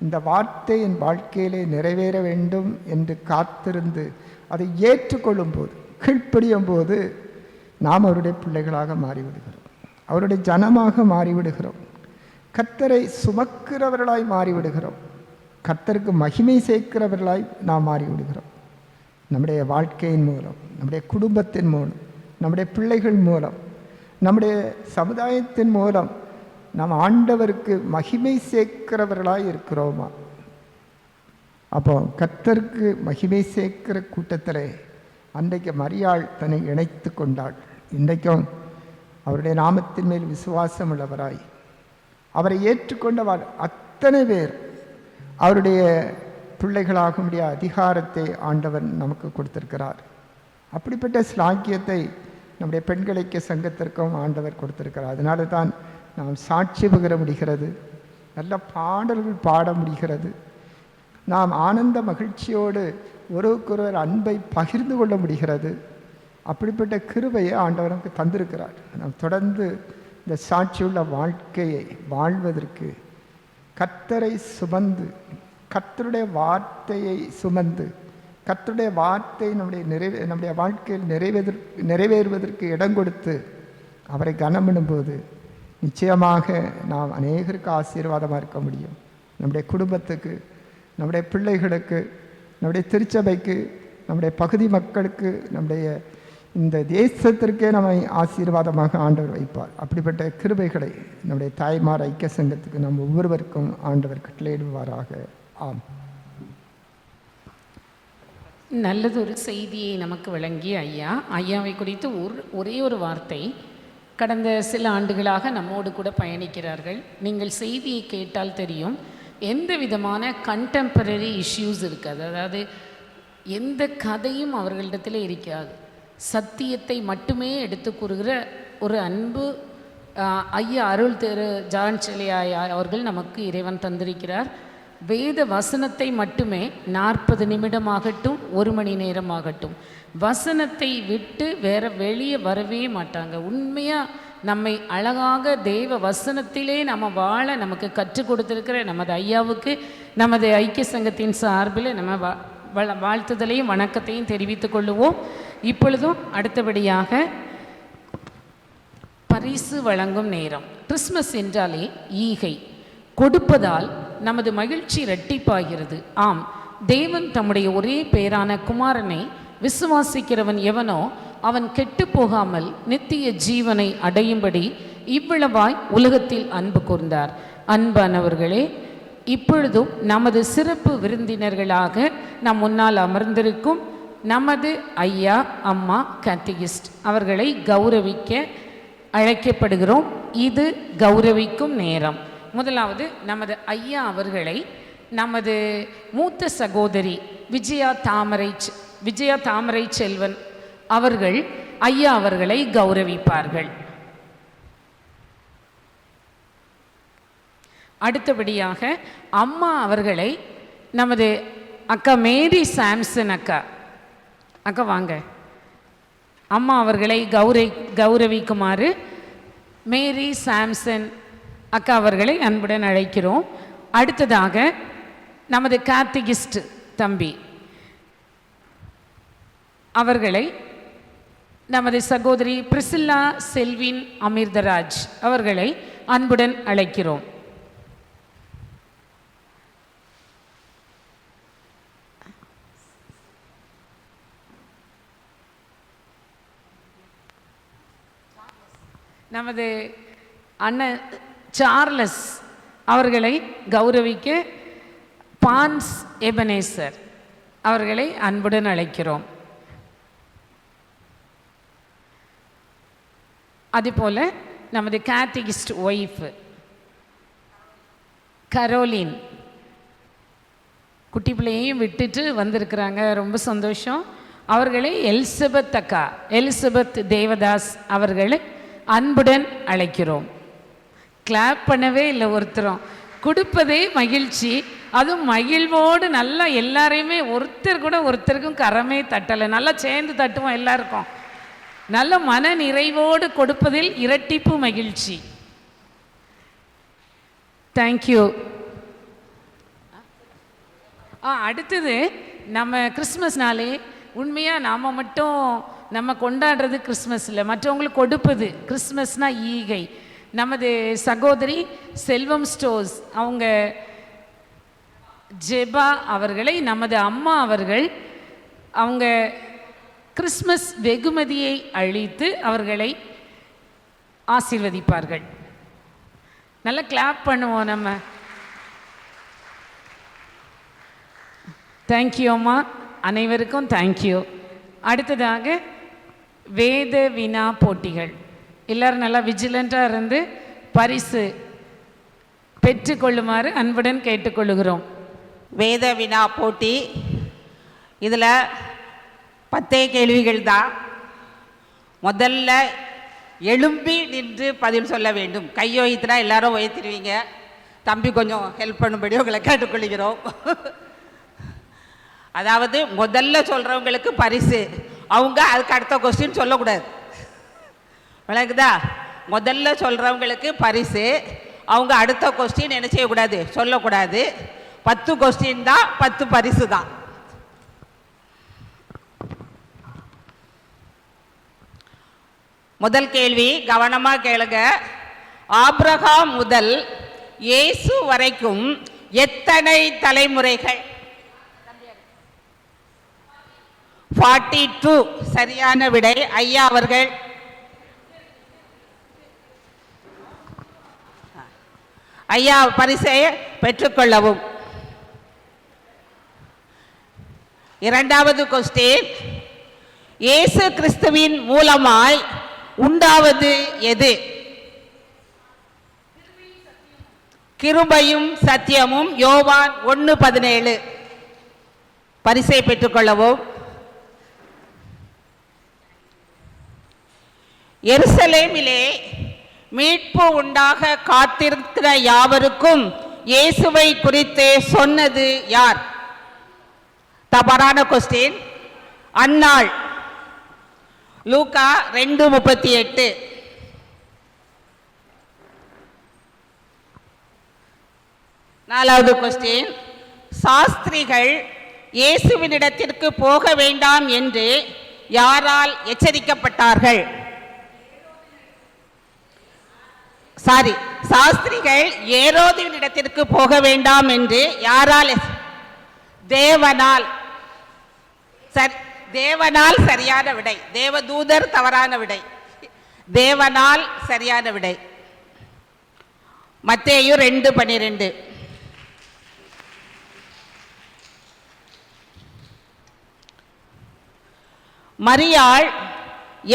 இந்த வார்த்தை என் வாழ்க்கையிலே நிறைவேற வேண்டும் என்று காத்திருந்து அதை ஏற்றுக்கொள்ளும் போது, கீழ்ப்படியும் போது நாம் அவருடைய பிள்ளைகளாக மாறிவிடுகிறோம், அவருடைய ஜனமாக மாறிவிடுகிறோம், கர்த்தரை சுமக்கிறவர்களாய் மாறிவிடுகிறோம், கர்த்தருக்கு மகிமை சேர்க்கிறவர்களாய் நாம் மாறிவிடுகிறோம். நம்முடைய வாழ்க்கையின் மூலம், நம்முடைய குடும்பத்தின் மூலம், நம்முடைய பிள்ளைகள் மூலம், நம்முடைய சமுதாயத்தின் மூலம் நாம் ஆண்டவருக்கு மகிமை சேர்க்கிறவர்களாய் இருக்கிறோமா? அப்போ கர்த்தருக்கு மகிமை சேர்க்கிற கூட்டத்தில் அன்றைக்கு மரியாள் தன்னை இணைத்து கொண்டாள். இன்றைக்கும் அவருடைய நாமத்தின் மேல் விசுவாசம் உள்ளவராய் அவரை ஏற்றுக்கொண்டவர் அத்தனை பேர் அவருடைய பிள்ளைகளாகும்படிய அதிகாரத்தை ஆண்டவர் நமக்கு கொடுத்திருக்கிறார். அப்படிப்பட்ட ஸ்லாக்கியத்தை நம்முடைய பெண்கள் ஐக்கிய சங்கத்திற்கும் ஆண்டவர் கொடுத்திருக்கிறார். அதனால தான் நாம் சாட்சி பகிர முடிகிறது, நல்ல பாடல்கள் பாட முடிகிறது, நாம் ஆனந்த மகிழ்ச்சியோடு ஒருவருக்கொருவர் அன்பை பகிர்ந்து கொள்ள முடிகிறது. அப்படிப்பட்ட கிருபையை ஆண்டவர் நமக்கு தந்திருக்கிறார். நாம் தொடர்ந்து இந்த சாட்சியுள்ள வாழ்க்கையை வாழ்வதற்கு கர்த்தரை சுமந்து, கர்த்தருடைய வார்த்தையை சுமந்து, கர்த்தருடைய வார்த்தை நம்முடைய வாழ்க்கையில் நிறைவேறுவதற்கு இடம் கொடுத்து அவரை கனமிடும்போது நிச்சயமாக நாம் அநேகருக்கு ஆசீர்வாதமாக இருக்க முடியும். நம்முடைய குடும்பத்துக்கு, நம்முடைய பிள்ளைகளுக்கு, நம்முடைய திருச்சபைக்கு, நம்முடைய பகுதி மக்களுக்கு, நம்முடைய இந்த தேசத்திற்கே நம்மை ஆசீர்வாதமாக ஆண்டவர் வைப்பார். அப்படிப்பட்ட கிருபைகளை நம்முடைய தாய்மார் ஐக்கிய சங்கத்துக்கு நம் ஒவ்வொருவருக்கும் ஆண்டவர் கட்டளையிடுவாராக. ஆம். நல்லதொரு செய்தியை நமக்கு வழங்கிய ஐயாவை குறித்து ஒரே ஒரு வார்த்தை. கடந்த சில ஆண்டுகளாக நம்மோடு கூட பயணிக்கிறார்கள். நீங்கள் செய்தியை கேட்டால் தெரியும், எந்த விதமான கண்டெம்பரரி இஷ்யூஸ் இருக்காது. அதாவது எந்த கதையும் அவர்களிடத்தில் இருக்காது. சத்தியத்தை மட்டுமே எடுத்து கூறுகிற ஒரு அன்பு ஐயா அருள் திரு ஜான் செலியாயா அவர்கள் நமக்கு இறைவன் தந்திருக்கிறார். வேத வசனத்தை மட்டுமே 40 நிமிடமாகட்டும் 1 மணி நேரமாகட்டும் வசனத்தை விட்டு வேற வெளியே வரவே மாட்டாங்க. உண்மையாக நம்மை அழகாக தேவ வசனத்திலே நம்ம வாழ நமக்கு கற்றுக் கொடுத்திருக்கிற நமது ஐயாவுக்கு நமது ஐக்கிய சங்கத்தின் சார்பில் நம்ம வாழ்த்துதலையும் வணக்கத்தையும் தெரிவித்துக் கொள்ளுவோம். இப்பொழுதும் அடுத்தபடியாக பரிசு வழங்கும் நேரம். கிறிஸ்மஸ் என்றாலே ஈகை கொடுப்பதால் நமது மகிழ்ச்சி இரட்டிப்பாகிறது. ஆம், தேவன் தம்முடைய ஒரே பேரான குமாரனை விசுவாசிக்கிறவன் எவனோ அவன் கெட்டு போகாமல் நித்திய ஜீவனை அடையும்படி இவ்வளவாய் உலகத்தில் அன்பு கூர்ந்தார். அன்பானவர்களே, இப்பொழுதும் நமது சிறப்பு விருந்தினர்களாக நம் முன்னால் அமர்ந்திருக்கும் நமது ஐயா அம்மா கேட்டகிஸ்ட் அவர்களை கௌரவிக்க அழைக்கப்படுகிறோம். இது கௌரவிக்கும் நேரம். முதலாவது நமது ஐயா அவர்களை நமது மூத்த சகோதரி விஜயா தாமரை செல்வன் அவர்கள் ஐயா அவர்களை கௌரவிப்பார்கள். அடுத்தபடியாக அம்மா அவர்களை நமது அக்கா மேரி சாம்சன் அக்கா வாங்க. அம்மா அவர்களை கௌரவிக்குமாறு மேரி சாம்சன் அக்கா அவர்களை அன்புடன் அழைக்கிறோம். அடுத்ததாக நமது கேட்டகிஸ்ட் தம்பி அவர்களை நமது சகோதரி பிரிசில்லா செல்வின் அமிர்தராஜ் அவர்களை அன்புடன் அழைக்கிறோம். நமது அண்ணன் சார்லஸ் அவர்களை கௌரவிக்க பான்ஸ் எபனேசர் அவர்களை அன்புடன் அழைக்கிறோம். அதுபோல் நமது கேட்டகிஸ்ட் ஒய்ஃப் கரோலின் குட்டி பிள்ளையையும் விட்டுட்டு வந்திருக்கிறாங்க. ரொம்ப சந்தோஷம். அவர்களை எலிசபெத் அக்கா, எலிசபெத் தேவதாஸ் அவர்களை அன்புடன் அழைக்கிறோம். கிளாப் பண்ணவே இல்லை ஒருத்தரும். கொடுப்பதே மகிழ்ச்சி, அதுவும் மகிழ்வோடு நல்லா எல்லாரையுமே, ஒருத்தர் கூட ஒருத்தருக்கும் கரமே தட்டலை, நல்லா சேர்ந்து தட்டுவோம் எல்லாருக்கும். நல்ல மன நிறைவோடு கொடுப்பதில் இரட்டிப்பு மகிழ்ச்சி. தேங்க்யூ. அடுத்தது நம்ம கிறிஸ்மஸ்னாலே உண்மையாக நாம் மட்டும் நம்ம கொண்டாடுறது கிறிஸ்மஸ் இல்லை, மற்றவங்களுக்கு கொடுப்பது கிறிஸ்மஸ்னால் ஈகை. நமது சகோதரி செல்வம் ஸ்டோர்ஸ் அவங்க ஜெபா அவர்களை நமது அம்மா அவர்கள் அவங்க கிறிஸ்மஸ் வெகுமதியை அளித்து அவர்களை ஆசீர்வதிப்பார்கள். நல்லா கிளாப் பண்ணுவோம் நம்ம. தேங்க்யூ அம்மா, அனைவருக்கும் தேங்க்யூ. அடுத்ததாக வேத வினா போட்டிகள். எல்லோரும் நல்லா விஜிலண்ட்டாக இருந்து பரிசு பெற்றுக்கொள்ளுமாறு அன்புடன் கேட்டுக்கொள்கிறோம். வேத வினா போட்டி, இதில் 10 கேள்விகள் தான். முதல்ல எழும்பி நின்று பதில் சொல்ல வேண்டும். கையை உயர்த்தினா எல்லாரும் உயர்த்திடுவீங்க. தம்பி கொஞ்சம் ஹெல்ப் பண்ணும்படி உங்களை கேட்டுக்கொள்கிறோம். அதாவது முதல்ல சொல்கிறவங்களுக்கு பரிசு, அவங்க அதுக்கு அடுத்த கொஸ்டின் சொல்லக்கூடாது. விளக்குதா? முதல்ல சொல்கிறவங்களுக்கு பரிசு, அவங்க அடுத்த கொஸ்டின் என்ன செய்யக்கூடாது, சொல்லக்கூடாது. 10 கொஸ்டின் தான், 10 பரிசு தான். முதல் கேள்வி கவனமாக கேளுங்க. ஆபிரகாம் முதல் இயேசு வரைக்கும் எத்தனை தலைமுறைகள்? 42 சரியான விடை. ஐயா அவர்கள். ஐயா பரிசை பெற்றுக்கொள்ளவும். இரண்டாவது கொஸ்டின், இயேசு கிறிஸ்துவின் மூலமாய் உண்டாவது எது? கிருபையும் சத்தியமும். யோவான் 1:17. பரிசை பெற்றுக்கொள்ளவும். எருசலேமிலே மீட்பு உண்டாக காத்திருக்கிற யாவருக்கும் இயேசுவை குறித்து சொன்னது யார்? தவறான கொஸ்டின். அன்னாள். லூக்கா 2:38. நாலாவது கொஸ்டின், சாஸ்திரிகள் இயேசுவினிடத்திற்கு போக வேண்டாம் என்று யாரால் எச்சரிக்கப்பட்டார்கள்? சாஸ்திரிகள் ஏரோதினிடத்திற்கு போக வேண்டாம் என்று யாரால்? தேவனால். தேவனால் சரியான விடை. தேவதூதர் தவறான விடை. தேவனால் சரியான விடை. மத்தேயு 2:12. மரியாள்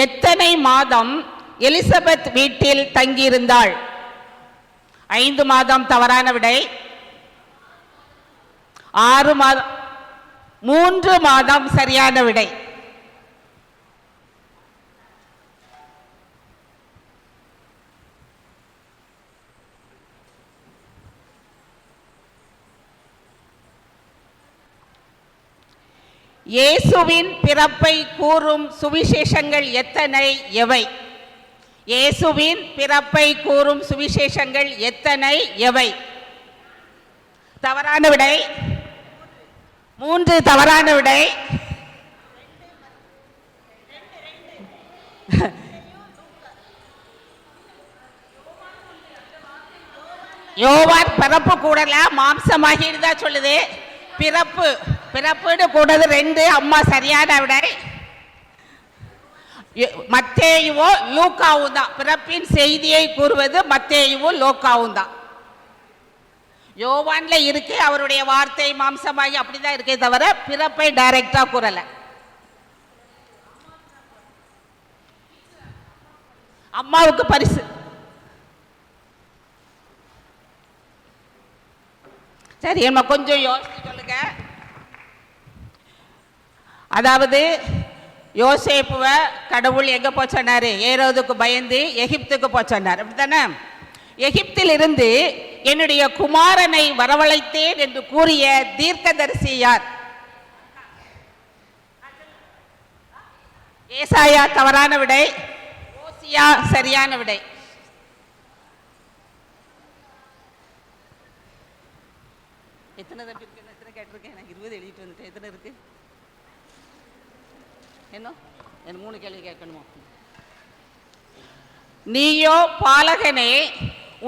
எத்தனை மாதம் எலிசபெத் வீட்டில் தங்கியிருந்தாள்? 5 மாதம். தவறான விடை. 6 மாதம். 3 மாதம் சரியான விடை. இயேசுவின் பிறப்பை கூறும் சுவிசேஷங்கள் எத்தனை, எவை? இயேசுவின் பிறப்பை கூறும் சுவிசேஷங்கள் எத்தனை, எவை? தவறான விடை. 3 தவறான விடை. யோவான் பிறப்பு கூடல, மாம்சமாகி தான் சொல்லுது. பிறப்புன்னு கூடது 2. அம்மா சரியான விடை. மத்தேயுவோ லூக்காவும் தான். பிறப்பின் செய்தியை கூறுவது மத்தேயுவும் லூக்காவும் தான். யோவான்ல இருக்கு அவருடைய வார்த்தை மாம்சமாகி அப்படிதான் இருக்கே தவிர பிறப்பை டைரக்டா கூறல. அம்மாவுக்கு பரிசு. சரி, நம்ம கொஞ்சம் யோசிச்சு சொல்லுங்க. அதாவது யோசேப்புவை கடவுள் எங்கே போக சொன்னார்? ஏரோதுக்கு பயந்து எகிப்துக்கு போக சொன்னார், அப்படித்தானே? எகிப்தில் இருந்து என்னுடைய குமாரனை வரவழைத்தேன் என்று கூறிய தீர்க்கதரிசி யார்? ஏசாயா தவறான விடை, ஓசியா சரியான விடை. எத்தனை தம்பி இருக்கு? எத்தனை கேட்டிருக்கேன்? நான் 20 எழுதிட்டு வந்துட்டேன். எத்தனை இருக்கு? என்ன? எனக்கு 3 கேள்வி கேட்கணுமோ? நீயோ பாலகனே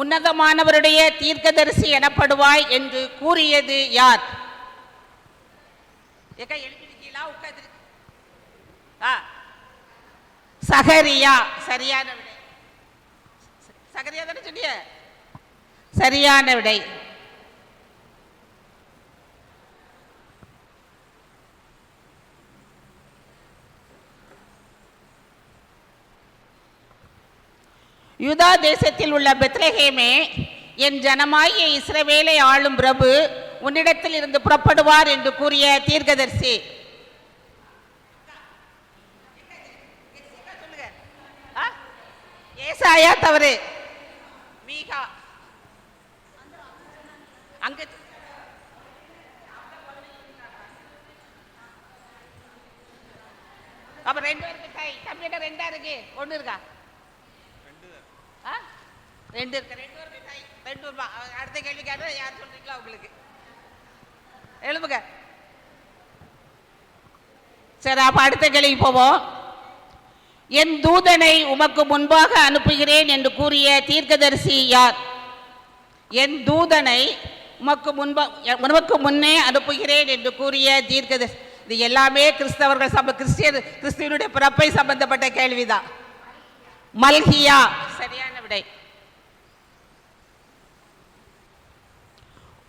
உன்னதமானவருடைய தீர்க்கதரிசி எனப்படுவாய் என்று கூறியது யார்? எழுப்பிருக்கீங்களா? உட்கார்ந்து சகரியா சரியான விடை. சகரியா தானே சொன்னிய? சரியான விடை. யூதா தேசத்தில் உள்ள பெத்லகேமே, என் ஜனமாகிய இஸ்ரவேலை ஆளும் பிரபு உன்னிடத்தில் இருந்து புறப்படுவார் என்று கூறிய தீர்க்கதரிசி. ஏசாயா தவறு. மீகா. அங்க அப்ப 2 பேருக்கு கை. தம்பிட்ட 2 இருக்கு, 1 இருக்கா? 2 இருக்கு. 2 பேருக்கு கை. 2 ரூபா. அடுத்த கேள்வி கேட்டா யார் சொல்றீங்களோ உங்களுக்கு எழுப்புங்க. சரி, அப்ப அடுத்த கேள்விக்கு போவோம். என் தூதனை உமக்கு முன்பாக அனுப்புகிறேன் என்று கூறிய தீர்க்கதரிசி யார்? என் தூதனை உமக்கு முன்னே அனுப்புகிறேன் என்று கூறிய தீர்க்கதரிசி. இது எல்லாமே கிறிஸ்தவர்கள் கிறிஸ்துவனுடைய பிறப்பை சம்பந்தப்பட்ட கேள்விதான். மல்கியா சரியான விடை.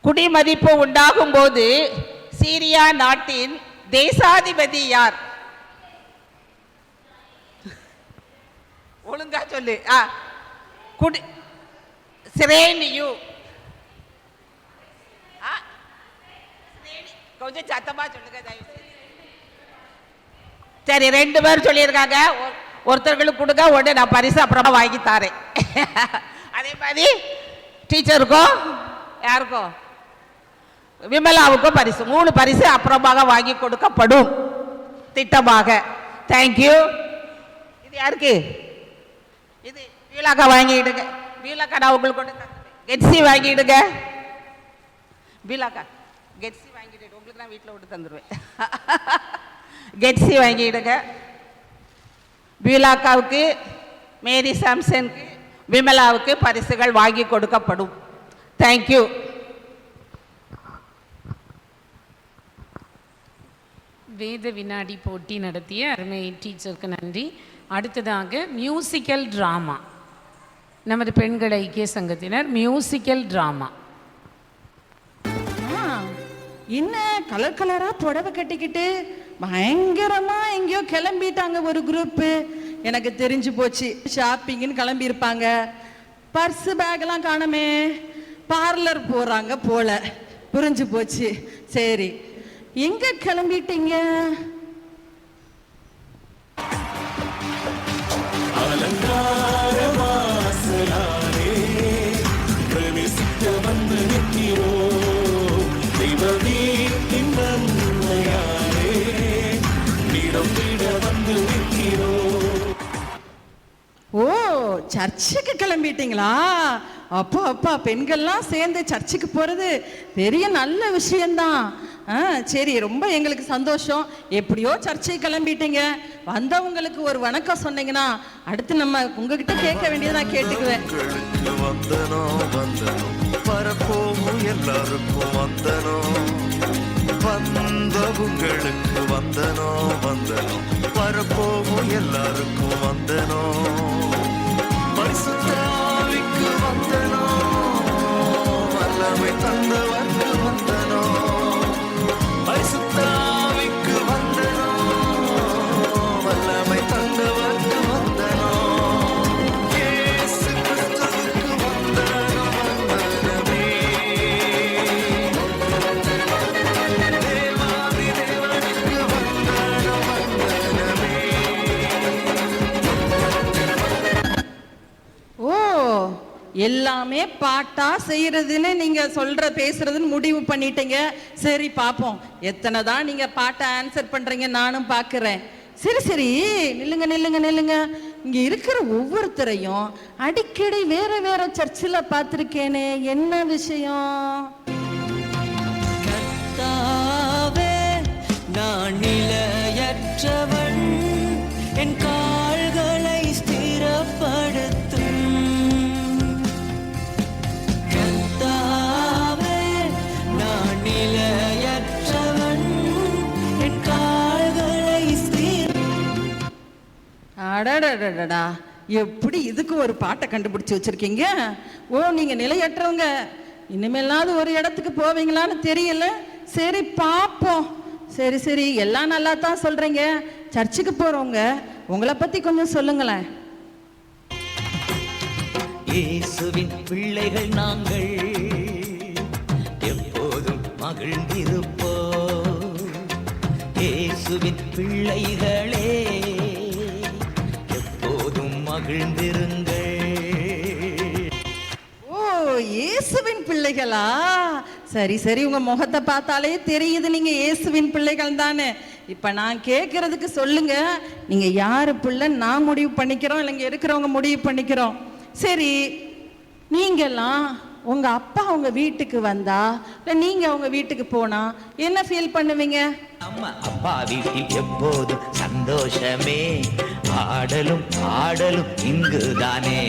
குடிமதிப்பு உண்டாகும் போது சீரியா நாட்டின் தேசாதிபதி யார்? ஒழுங்கா சொல்லு. சிரேனியு. கொஞ்சம் சத்தமா சொல்லுங்க. சரி, 2 பேர் சொல்லியிருக்காங்க. ஒருத்தர்களுக்கு கொடுங்க, உடனே நான் பரிசு அப்புறமா வாங்கி தாரேன். அதே மாதிரி டீச்சருக்கும் யாருக்கும்? விமலாவுக்கும் பரிசு. 3 பரிசு அப்புறமாக வாங்கி கொடுக்கப்படும் திட்டமாக. தேங்க்யூ. இது யாருக்கு? இது வீலாக்கா வாங்கிடுங்க. வீலாக்கா நான் உங்களுக்கு கொண்டு கெட்ஸி வாங்கிடுங்க. வீலாக்கா கெட்ஸி வாங்கிட்டு உங்களுக்கு நான் வீட்டில் விட்டு தந்துடுவேன். கெட்ஸி வாங்கிடுங்க. வீலாக்காவுக்கு, மேரி சாம்சனுக்கு, விமலாவுக்கு பரிசுகள் வாங்கி கொடுக்கப்படும். தேங்க்யூ. வேத வினாடி போட்டி நடத்திய அருமை டீச்சருக்கு நன்றி. அடுத்ததாக மியூசிக்கல் ட்ராமா. நமது பெண்கள் ஐக்கிய சங்கத்தினர் மியூசிக்கல் ட்ராமா. என்ன கலர் கலரா புடவை கட்டிக்கிட்டு பயங்கரமா எங்கேயோ கிளம்பிட்டாங்க ஒரு குரூப்பு. எனக்கு தெரிஞ்சு போச்சு, ஷாப்பிங்னு கிளம்பி இருப்பாங்க. பர்ஸு பேக்லாம் காணமே, பார்லர் போறாங்க போல. புரிஞ்சு போச்சு. சரி, எங்க கிளம்பிட்டீங்க? ஓ, சர்ச்சுக்கு கிளம்பிட்டீங்களா? அப்பா அப்பா, பெண்கள்லாம் சேர்ந்து சர்ச்சுக்கு போறது பெரிய நல்ல விஷயம்தான். சரி, ரொம்ப எங்களுக்கு சந்தோஷம். எப்படியோ சர்ச்சைக்கு கிளம்பிட்டீங்க. வந்தவங்களுக்கு ஒரு வணக்கம் சொன்னீங்கன்னா அடுத்து நம்ம உங்ககிட்ட கேட்க வேண்டியது நான் கேட்டுக்குவேன். எல்லாருக்கும் வந்தனம், வந்தவங்களுக்கு வந்தனம், வந்தனம் வரப்போகும் எல்லாருக்கும் வந்தனம், பரிசுத்த ஆவிக்கு வந்தனம், வல்லமை தந்தவர்க்கு வந்தனம், பரிசுத்த ஆவிக்கு வந்தனம், வல்லமை தந்தவர்க்கு வந்தனம், இயேசு கிறிஸ்துவுக்கு வந்தனம், வந்தனமே, தேவாதி தேவனுக்கு வந்தனம், வந்தனமே. எல்லாமே பாட்டா செய்யறதுன்னு நீங்க பேசுறதுன்னு முடிவு பண்ணிட்டீங்க. சரி பாப்போம், எத்தனை தான் நீங்க பாட்டை ஆன்சர் பண்றீங்க நானும் பாக்குறேன். சரி சரி, நில்லுங்க. இங்க இருக்கிற ஒவ்வொருத்தரையும் அடிக்கடி வேற வேற சர்ச்சில் பார்த்திருக்கேனே, என்ன விஷயம்? கர்த்தாவே, நான் நிலையற்றவன், என் கால்களை ஸ்திரப்படுத்தும். கர்த்தாவே, நான் நிலையற்றவன், என் கால்களை அடடடடா, எப்படி இதுக்கு ஒரு பாட்டை கண்டுபிடிச்சு வச்சிருக்கீங்க? ஓ, நீங்க நிலையற்றவங்க, இனிமேலாவது ஒரு இடத்துக்கு போவீங்களான்னு தெரியல. சரி பாப்போம். சரி, எல்லாம் நல்லா தான் சொல்றீங்க. சர்ச்சுக்கு போறவங்க உங்களை பத்தி கொஞ்சம் சொல்லுங்களேன். இயேசுவின் பிள்ளைகள் நாங்கள், எப்போதும் மகிழ்ந்திருப்போம். இயேசுவின் பிள்ளைகளே, எப்போதும் மகிழ்ந்திருங்கள். ஓ, இயேசுவின் பிள்ளைகளா? சரி, உங்க முகத்தை பார்த்தாலே தெரியுது நீங்க இயேசுவின் பிள்ளைகள் தானே. இப்ப நான் கேட்கறதுக்கு சொல்லுங்க, நீங்க யாரு பிள்ளை நான் முடிவு பண்ணிக்கிறோம், இல்லைங்க இருக்கிறவங்க முடிவு பண்ணிக்கிறோம். சரி, நீங்கெல்லாம் உங்க அப்பா உங்க வீட்டுக்கு வந்தா, இல்ல நீங்க உங்க வீட்டுக்கு போனா என்ன ஃபீல் பண்ணுவீங்க? அம்மா அப்பா வீட்டில் எப்போதும் சந்தோஷமே, ஆடலும் இங்குதானே.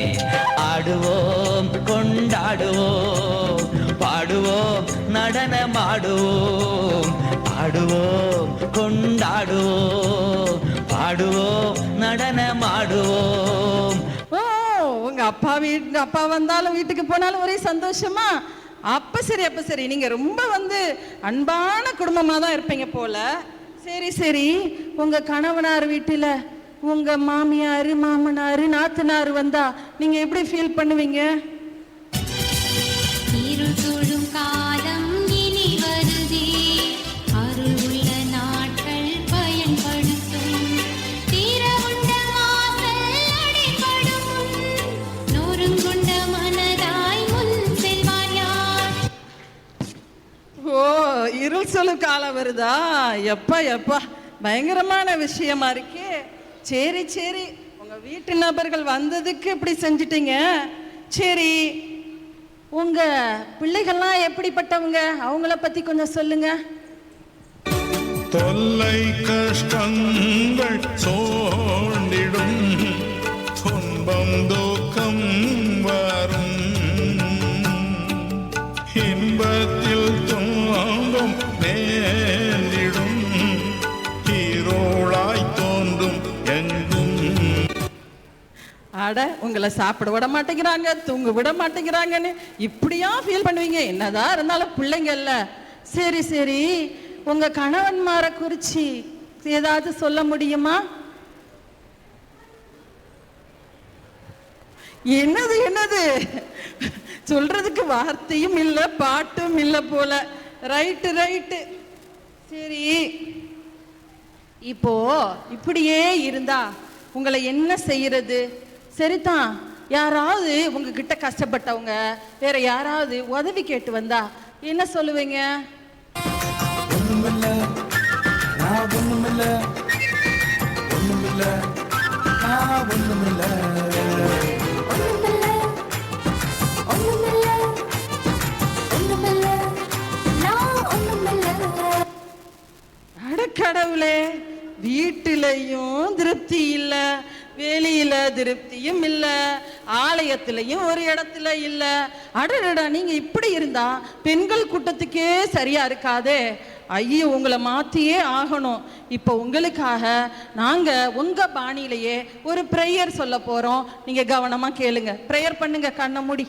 ஆடுவோம், கொண்டாடுவோம், பாடுவோம், நடனமாடுவோம். ஆடுவோம், கொண்டாடுவோம், பாடுவோம், நடனமாடுவோம். ஓ, உங்க அப்பா வந்தாலும் வீட்டுக்கு போனாலும் ஒரே சந்தோஷமா? அப்ப சரி, நீங்க ரொம்ப அன்பான குடும்பமா தான் இருப்பீங்க போல. சரி, உங்க கணவனார் வீட்டுல உங்க மாமியாரு, மாமனாரு, நாத்தனாரு வந்தா நீங்க எப்படி ஃபீல் பண்ணுவீங்க? காலம் இனி வருதே, அருள் உள்ள நாட்கள் பயன்படுத்தும். தீரவுண்ட வாசல் அடைபடும், நொறுங்குண்ட மனதாய் முன் செல்வார் யார்? ஓ, இருள் சொல்லு காலம் வருதா? எப்பா பயங்கரமான விஷயமா இருக்கே. சரி, உங்க வீட்டு நபர்கள் வந்ததுக்கு இப்படி செஞ்சிட்டீங்க. சரி, உங்க பிள்ளைகள்லாம் எப்படிப்பட்டவங்க, அவங்கள பத்தி கொஞ்சம் சொல்லுங்க. தொல்லை கஷ்டங்கள் சோண்டிடும், துன்பம் துக்கம் வரும், இன்பத்தில் துன்பம் நேரிடும், இருளாய் தோன்றும் எங்கும். அட, உங்களை சாப்பிட விட மாட்டேங்கிறாங்க, தூங்க விட மாட்டேங்கிறாங்கன்னு இப்படியா ஃபீல் பண்ணுவீங்க? என்னதான் இருந்தாலும் பிள்ளைங்க இல்ல. சரி, உங்க கணவன்மாரை குறிச்சு ஏதாவது சொல்ல முடியுமா? என்னது சொல்றதுக்கு வார்த்தையும் இல்ல, பாட்டும் இல்ல போல. ரைட்டு. சரி, இப்போ இப்படியே இருந்தா உங்களை என்ன செய்யறது? சரிதான், யாராவது உங்ககிட்ட கஷ்டப்பட்டவங்க வேற யாராவது உதவி கேட்டு வந்தா என்ன சொல்லுவீங்க? அடக்கடவுளே, வீட்டிலையும் திருப்தி இல்ல, வெளியில திருப்தியும் இல்ல, ஆலயத்திலையும் ஒரு இடத்துல இல்ல. அடடா, நீங்க இப்படி இருந்தா பெண்கள் கூட்டத்துக்கே சரியா இருக்காதே. ஐயோ, உங்களை மாத்தியே ஆகணும். இப்போ உங்களுக்காக நாங்க உங்க பாணியிலேயே ஒரு பிரேயர் சொல்ல போறோம். நீங்க கவனமா கேளுங்க. பிரேயர் பண்ணுங்க, கண்ணை மூடி.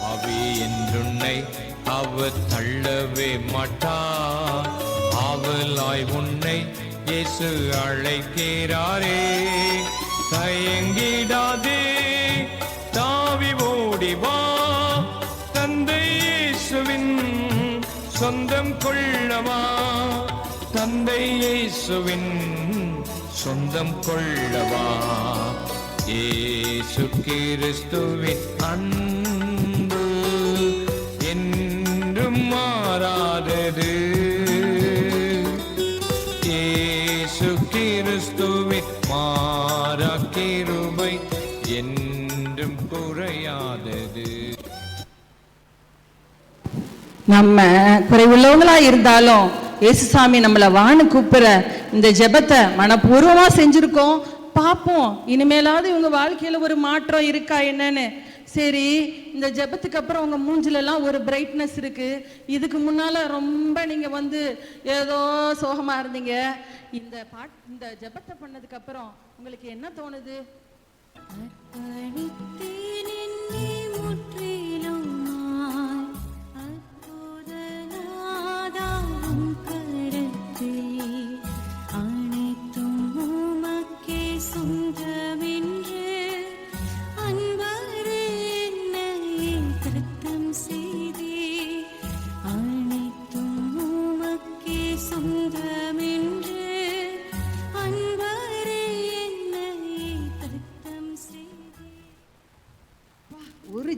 ஆவி என்றுன்னை அவர் தள்ளவே மாட்டார், ஆவலாய் உன்னை இயேசு அழைக்கிறாரே. தயங்கிடாதே, தாவி ஓடி வா, தந்தை இயேசுவின் சொந்தம் கொள்ளவா, தந்தை இயேசுவின் சொந்தம் கொள்ளவா. இயேசு கிறிஸ்துவின் அன்பு என்றும் மாறாதது. இயேசு கிறிஸ்துவின் மாறா கிருபை என்றும் குறையாதது. நம்ம குறைவுள்ளவங்களா இருந்தாலும் இயேசுசாமி நம்மளை வான்னு கூப்பிடுற இந்த ஜெபத்தை மனப்பூர்வமா செஞ்சிருக்கோம். பார்ப்போம் இனிமேலாவது இவங்க வாழ்க்கையில ஒரு மாற்றம் இருக்கா என்னன்னு. சரி, இந்த ஜெபத்துக்கு அப்புறம் உங்க மூஞ்சில எல்லாம் ஒரு பிரைட்னஸ் இருக்கு. இதுக்கு முன்னால ரொம்ப நீங்க ஏதோ சோகமா இருந்தீங்க. இந்த ஜெபத்தை பண்ணதுக்கு அப்புறம் உங்களுக்கு என்ன தோணுது?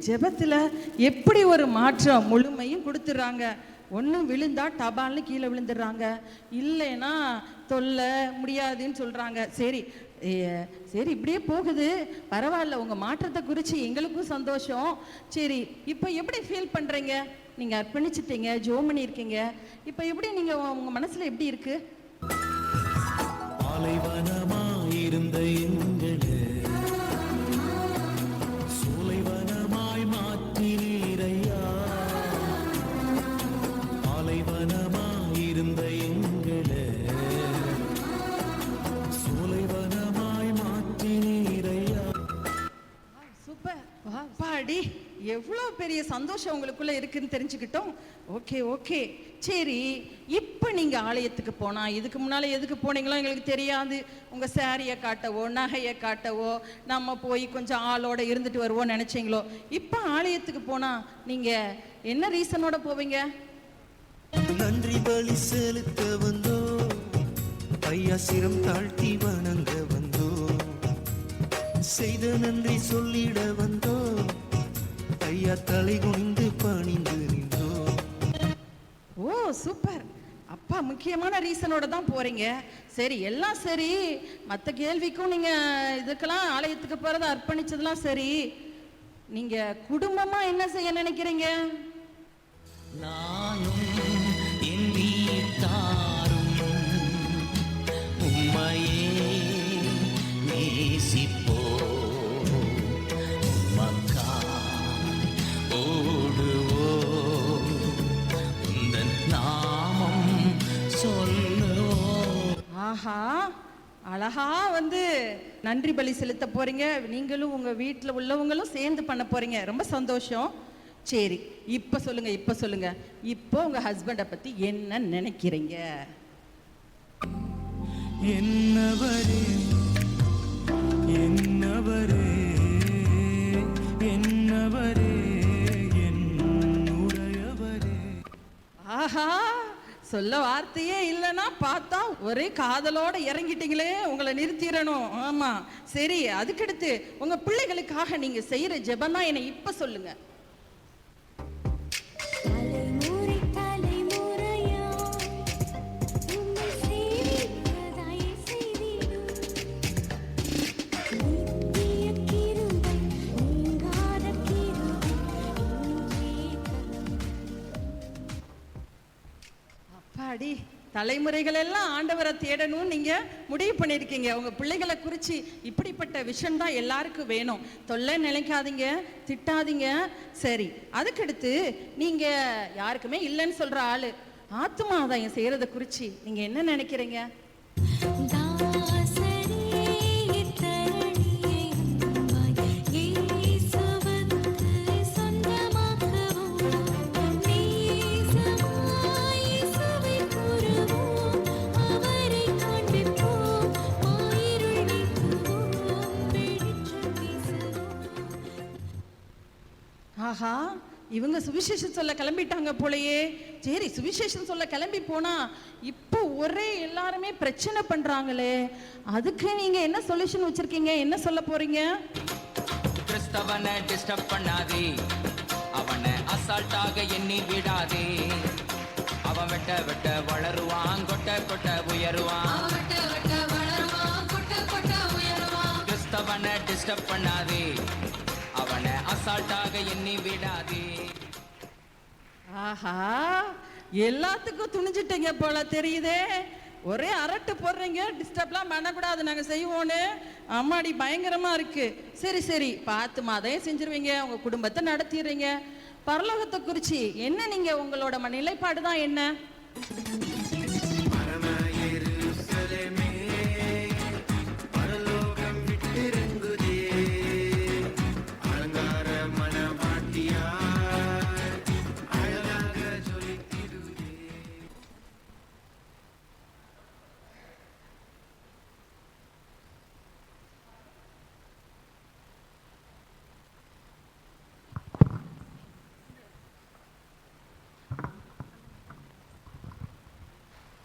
ஜெபத்துல எப்படி ஒரு மாற்றம் முழுமையும் கொடுத்துறாங்க. ஒன்றும் விழுந்தா டபால்னு கீழே விழுந்துடுறாங்க, இல்லைன்னா தொல்லை முடியாதுன்னு சொல்றாங்க. சரி சரி இப்படியே போகுது, பரவாயில்ல. உங்க மாற்றத்தை குறித்து எங்களுக்கும் சந்தோஷம். சரி, இப்போ எப்படி ஃபீல் பண்றீங்க? நீங்க அர்ப்பணிச்சிட்டீங்க, ஜெபம் பண்ணியிருக்கீங்க, இப்போ எப்படி நீங்க உங்க மனசுல எப்படி இருக்கு? பாலைவனமாயிருந்த எங்களே சூலைவனமாய் மாற்றினீரையா. பாலைவனமாயிருந்த எங்களே சூலைவனமாய் மாற்றினீரையா. சூப்பர், பாடி எவ்வளோ பெரிய சந்தோஷம் உங்களுக்குள்ள இருக்குன்னு தெரிஞ்சுக்கிட்டோம். ஓகே ஓகே, சரி. இப்போ நீங்க ஆலயத்துக்கு போனா, இதுக்கு முன்னால எதுக்கு போனீங்களோ எங்களுக்கு தெரியாது. உங்க சாரியை காட்டவோ நகையை காட்டவோ நம்ம போய் கொஞ்சம் ஆளோட இருந்துட்டு வருவோம் நினைச்சீங்களோ? இப்போ ஆலயத்துக்கு போனா நீங்க என்ன ரீசனோட போவீங்க? நன்றி பலி செலுத்த வந்தோ, ஐயா சிரம் தாழ்த்தி வணங்க வந்தோ, செய்த நன்றி சொல்லிட வந்தோ, ஐயா தலை குனிந்து பணிந்து நின்றோ. ஓ சூப்பர், அப்பா முக்கியமான ரீசனோட தான் போறீங்க. சரி, எல்லாம் சரி. மற்ற கேள்விக்கும் நீங்க இதுக்கெல்லாம் ஆலயத்துக்கு போறதை அர்ப்பணிச்சதெல்லாம் சரி. நீங்க குடும்பமா என்ன செய்ய நினைக்கிறீங்க? நானும் என் வீட்டாரும் உம்மையே நேசிப்போ, மக்கா ஓடுவோ, உந்தன் நாமம் சொல்லுவோ. ஆஹா, அழகா நன்றி பலி செலுத்த போறீங்க. நீங்களும் உங்க வீட்டில் உள்ளவங்களும் சேர்ந்து பண்ண போறீங்க. ரொம்ப சந்தோஷம். சரி, இப்ப சொல்லுங்க, இப்போ உங்க ஹஸ்பண்டை பத்தி என்ன நினைக்கிறீங்க? என்னவரே என்னவரே என்னவரே என்னுடையவரே. ஆஹா, சொல்ல வார்த்தையே இல்லைன்னா பார்த்தா ஒரே காதலோட இறங்கிட்டீங்களே, உங்களை நிறுத்திடணும். ஆமா, சரி. அதுக்கடுத்து உங்க பிள்ளைகளுக்காக நீங்க செய்யற ஜெபம் தான் என்ன இப்ப சொல்லுங்க. அப்பாடி, தலைமுறைகள் எல்லாம் ஆண்டவரை தேடணும் நீங்க முடிவு பண்ணிருக்கீங்க. உங்க பிள்ளைகளை குறிச்சு இப்படிப்பட்ட விஷயம் தான் எல்லாருக்கும் வேணும். தொல்லை நினைக்காதீங்க, திட்டாதீங்க. சரி, அதுக்கடுத்து நீங்க யாருக்குமே இல்லைன்னு சொல்ற ஆளு ஆத்மாதாயம் செய்யறத குறிச்சு நீங்க என்ன நினைக்கிறீங்க? ஆஹா, இவங்க சுவிசேஷம் சொல்ல கிளம்பிட்டாங்க போலயே. சரி, சுவிசேஷம் சொல்ல கிளம்பி போனா இப்போ ஒரே எல்லாருமே பிரச்சனை பண்றாங்களே, அதுக்கு நீங்க என்ன சொல்யூஷன் வச்சிருக்கீங்க? என்ன சொல்ல போறீங்க? கிறிஸ்தவனை டிஸ்டர்ப் பண்ணாதே, அவனை அசால்ட்டாக எண்ணி விடாதே. அவன் வெட்ட வெட்ட வளருவான், கொட்ட கொட்ட உயருவான். கிறிஸ்தவனை டிஸ்டர்ப் பண்ணாதே, அவனை அசால்ட்டாக எண்ணி விடாதே. ஆஹா, எல்லாத்துக்கும் துணிஞ்சிட்டீங்க போல தெரியுதே. ஒரே அரட்டு போடுறீங்க, டிஸ்டர்ப்லாம் பண்ணக்கூடாது, நாங்கள் செய்வோன்னு. அம்மாடி பயங்கரமா இருக்கு. சரி சரி, பார்த்து அதையும் செஞ்சிருவீங்க, உங்க குடும்பத்தை நடத்திடுறீங்க. பரலோகத்தை குறிச்சு என்ன நீங்க உங்களோட நிலைப்பாடு தான் என்ன?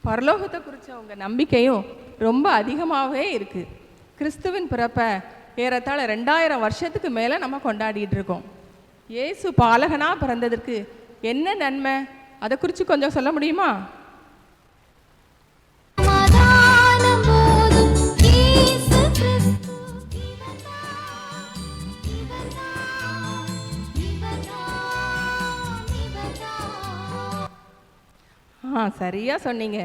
பரலோகத்தை குறித்த அவங்க நம்பிக்கையும் ரொம்ப அதிகமாகவே இருக்குது. கிறிஸ்துவின் பிறப்பை ஏறத்தாழ 2000 வருஷத்துக்கு மேலே நம்ம கொண்டாடிட்டு இருக்கோம். இயேசு பாலகனாக பிறந்ததற்கு என்ன நன்மை, அதை குறித்து கொஞ்சம் சொல்ல முடியுமா? சரியா சொன்னீங்க.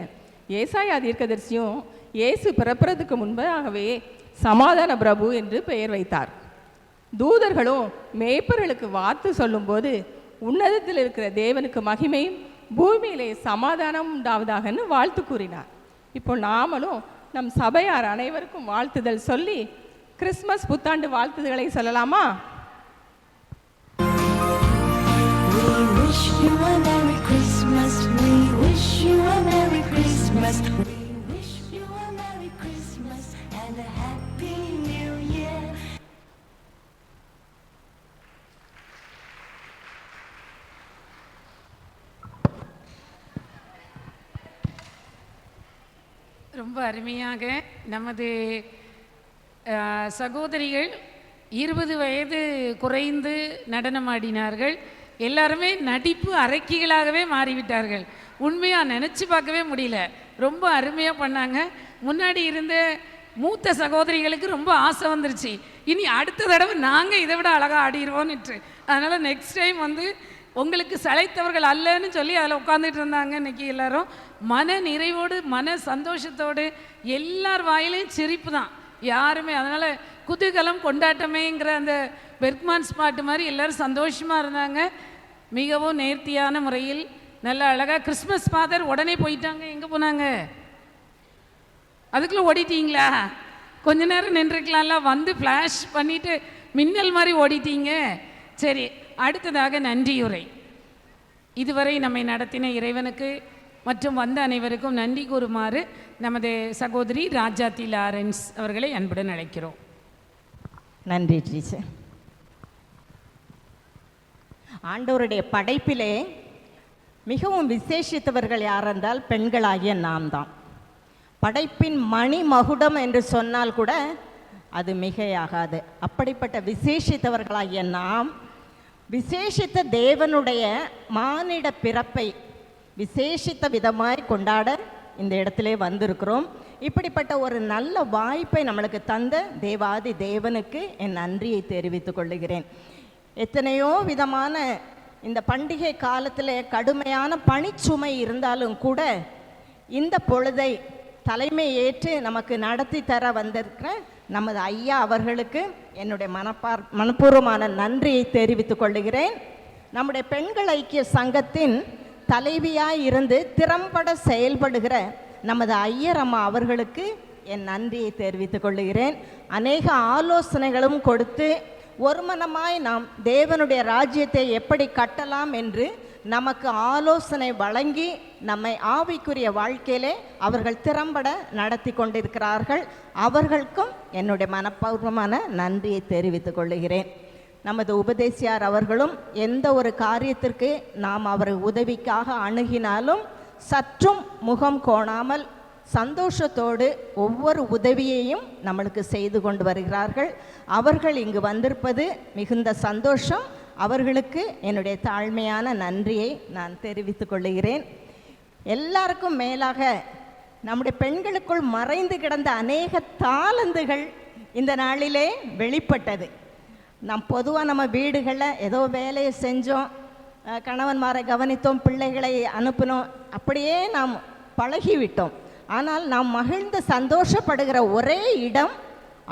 ஏசாயா தீர்க்கதரிசியும் இயேசு பிறப்பறதுக்கு முன்பாகவே சமாதான பிரபு என்று பெயர் வைத்தார். தூதர்களும் மேய்ப்பர்களுக்கு வார்த்தை சொல்லும்போது உன்னதத்தில் இருக்கிற தேவனுக்கு மகிமையும் பூமியிலே சமாதானம் உண்டாவதாகன்னு வாழ்த்து கூறினார். இப்போ நாமளும் நம் சபையார் அனைவருக்கும் வாழ்த்துதல் சொல்லி கிறிஸ்மஸ் புத்தாண்டு வாழ்த்துதல்களை சொல்லலாமா? ரொம்ப அருமையாக நமது சகோதரிகள் 20 வயது குறைந்து நடனமாடினார்கள். எல்லாருமே நடிப்பு அரக்கிகளாகவே மாறிவிட்டார்கள். உண்மையாக நினச்சி பார்க்கவே முடியல. ரொம்ப அருமையாக பண்ணாங்க. முன்னாடி இருந்த மூத்த சகோதரிகளுக்கு ரொம்ப ஆசை வந்துருச்சு, இனி அடுத்த தடவை நாங்கள் இதை விட அழகாக ஆடிடுவோன்னுட்டு. அதனால் நெக்ஸ்ட் டைம் வந்து உங்களுக்கு சளைத்தவர்கள் அல்லன்னு சொல்லி அதில் உட்காந்துட்டு இருந்தாங்க. இன்றைக்கி எல்லோரும் மன நிறைவோடு மன சந்தோஷத்தோடு எல்லார் வாயிலையும் சிரிப்பு தான் யாருமே. அதனால் குதூகலம் கொண்டாட்டமேங்கிற அந்த பெர்க்மான்ஸ் பாட்டு மாதிரி எல்லோரும் சந்தோஷமாக இருந்தாங்க. மிகவும் நேர்த்தியான முறையில் நல்ல அழகாக கிறிஸ்மஸ் ஃபாதர் உடனே போயிட்டாங்க. எங்கே போனாங்க? அதுக்குள்ளே ஓடிட்டீங்களா? கொஞ்ச நேரம் நின்றுக்கலாம்ல, வந்து ஃப்ளாஷ் பண்ணிவிட்டு மின்னல் மாதிரி ஓடிட்டீங்க. சரி, அடுத்ததாக நன்றியுரை. இதுவரை நம்மை நடத்தின இறைவனுக்கு மற்றும் வந்த அனைவருக்கும் நன்றி கூறுமாறு நமது சகோதரி ராஜாத்தி லாரன்ஸ் அவர்களை அன்புடன் அழைக்கிறோம். நன்றி டீச்சர். ஆண்டவருடைய படைப்பிலே மிகவும் விசேஷித்தவர்கள் யார் என்றால் பெண்களாகிய நாம் தான். படைப்பின் மணி மகுடம் என்று சொன்னால் கூட அது மிகையாகாது. அப்படிப்பட்ட விசேஷித்தவர்களாகிய நாம் விசேஷித்த தேவனுடைய மானிட பிறப்பை விசேஷித்த விதமாய் கொண்டாட இந்த இடத்திலே வந்திருக்கிறோம். இப்படிப்பட்ட ஒரு நல்ல வாய்ப்பை நம்மளுக்கு தந்த தேவாதி தேவனுக்கு என் நன்றியை தெரிவித்துக் கொள்ளுகிறேன். எத்தனையோ விதமான இந்த பண்டிகை காலத்தில் கடுமையான பணிச்சுமை இருந்தாலும் கூட இந்த பொழுதை தலைமை ஏற்று நமக்கு நடத்தி தர வந்திருக்கிற நமது ஐயா அவர்களுக்கு என்னுடைய மனப்பூர்வமான நன்றியை தெரிவித்துக் கொள்ளுகிறேன். நம்முடைய பெண்கள் ஐக்கிய சங்கத்தின் தலைவியாய் இருந்து திறம்பட செயல்படுகிற நமது ஐயர் அம்மா அவர்களுக்கு என் நன்றியை தெரிவித்துக் கொள்ளுகிறேன். அநேக ஆலோசனைகளும் கொடுத்து ஒருமனமாய் நாம் தேவனுடைய ராஜ்யத்தை எப்படி கட்டலாம் என்று நமக்கு ஆலோசனை வழங்கி நம்மை ஆவிக்குரிய வாழ்க்கையிலே அவர்கள் திறம்பட நடத்தி கொண்டிருக்கிறார்கள். அவர்களுக்கும் என்னுடைய மனப்பூர்வமான நன்றியை தெரிவித்துக் கொள்ளுகிறேன். நமது உபதேசியார் அவர்களும் எந்த ஒரு காரியத்திற்கு நாம் அவர் உதவிக்காக அணுகினாலும் சற்றும் முகம் கோணாமல் சந்தோஷத்தோடு ஒவ்வொரு உதவியையும் நம்மளுக்கு செய்து கொண்டு வருகிறார்கள். அவர்கள் இங்கு வந்திருப்பது மிகுந்த சந்தோஷம். அவர்களுக்கு என்னுடைய தாழ்மையான நன்றியை நான் தெரிவித்துக் கொள்கிறேன். எல்லாருக்கும் மேலாக நம்முடைய பெண்களுக்குள் மறைந்து கிடந்த அநேக தாளந்துகள் இந்த நாளிலே வெளிப்பட்டது. பொதுவாக நம்ம வீடுகளில் ஏதோ வேலையை செஞ்சோம், கணவன்மாரை கவனித்தோம், பிள்ளைகளை அனுப்பினோம், அப்படியே நாம் பழகிவிட்டோம். ஆனால் நாம் மகிழ்ந்து சந்தோஷப்படுகிற ஒரே இடம்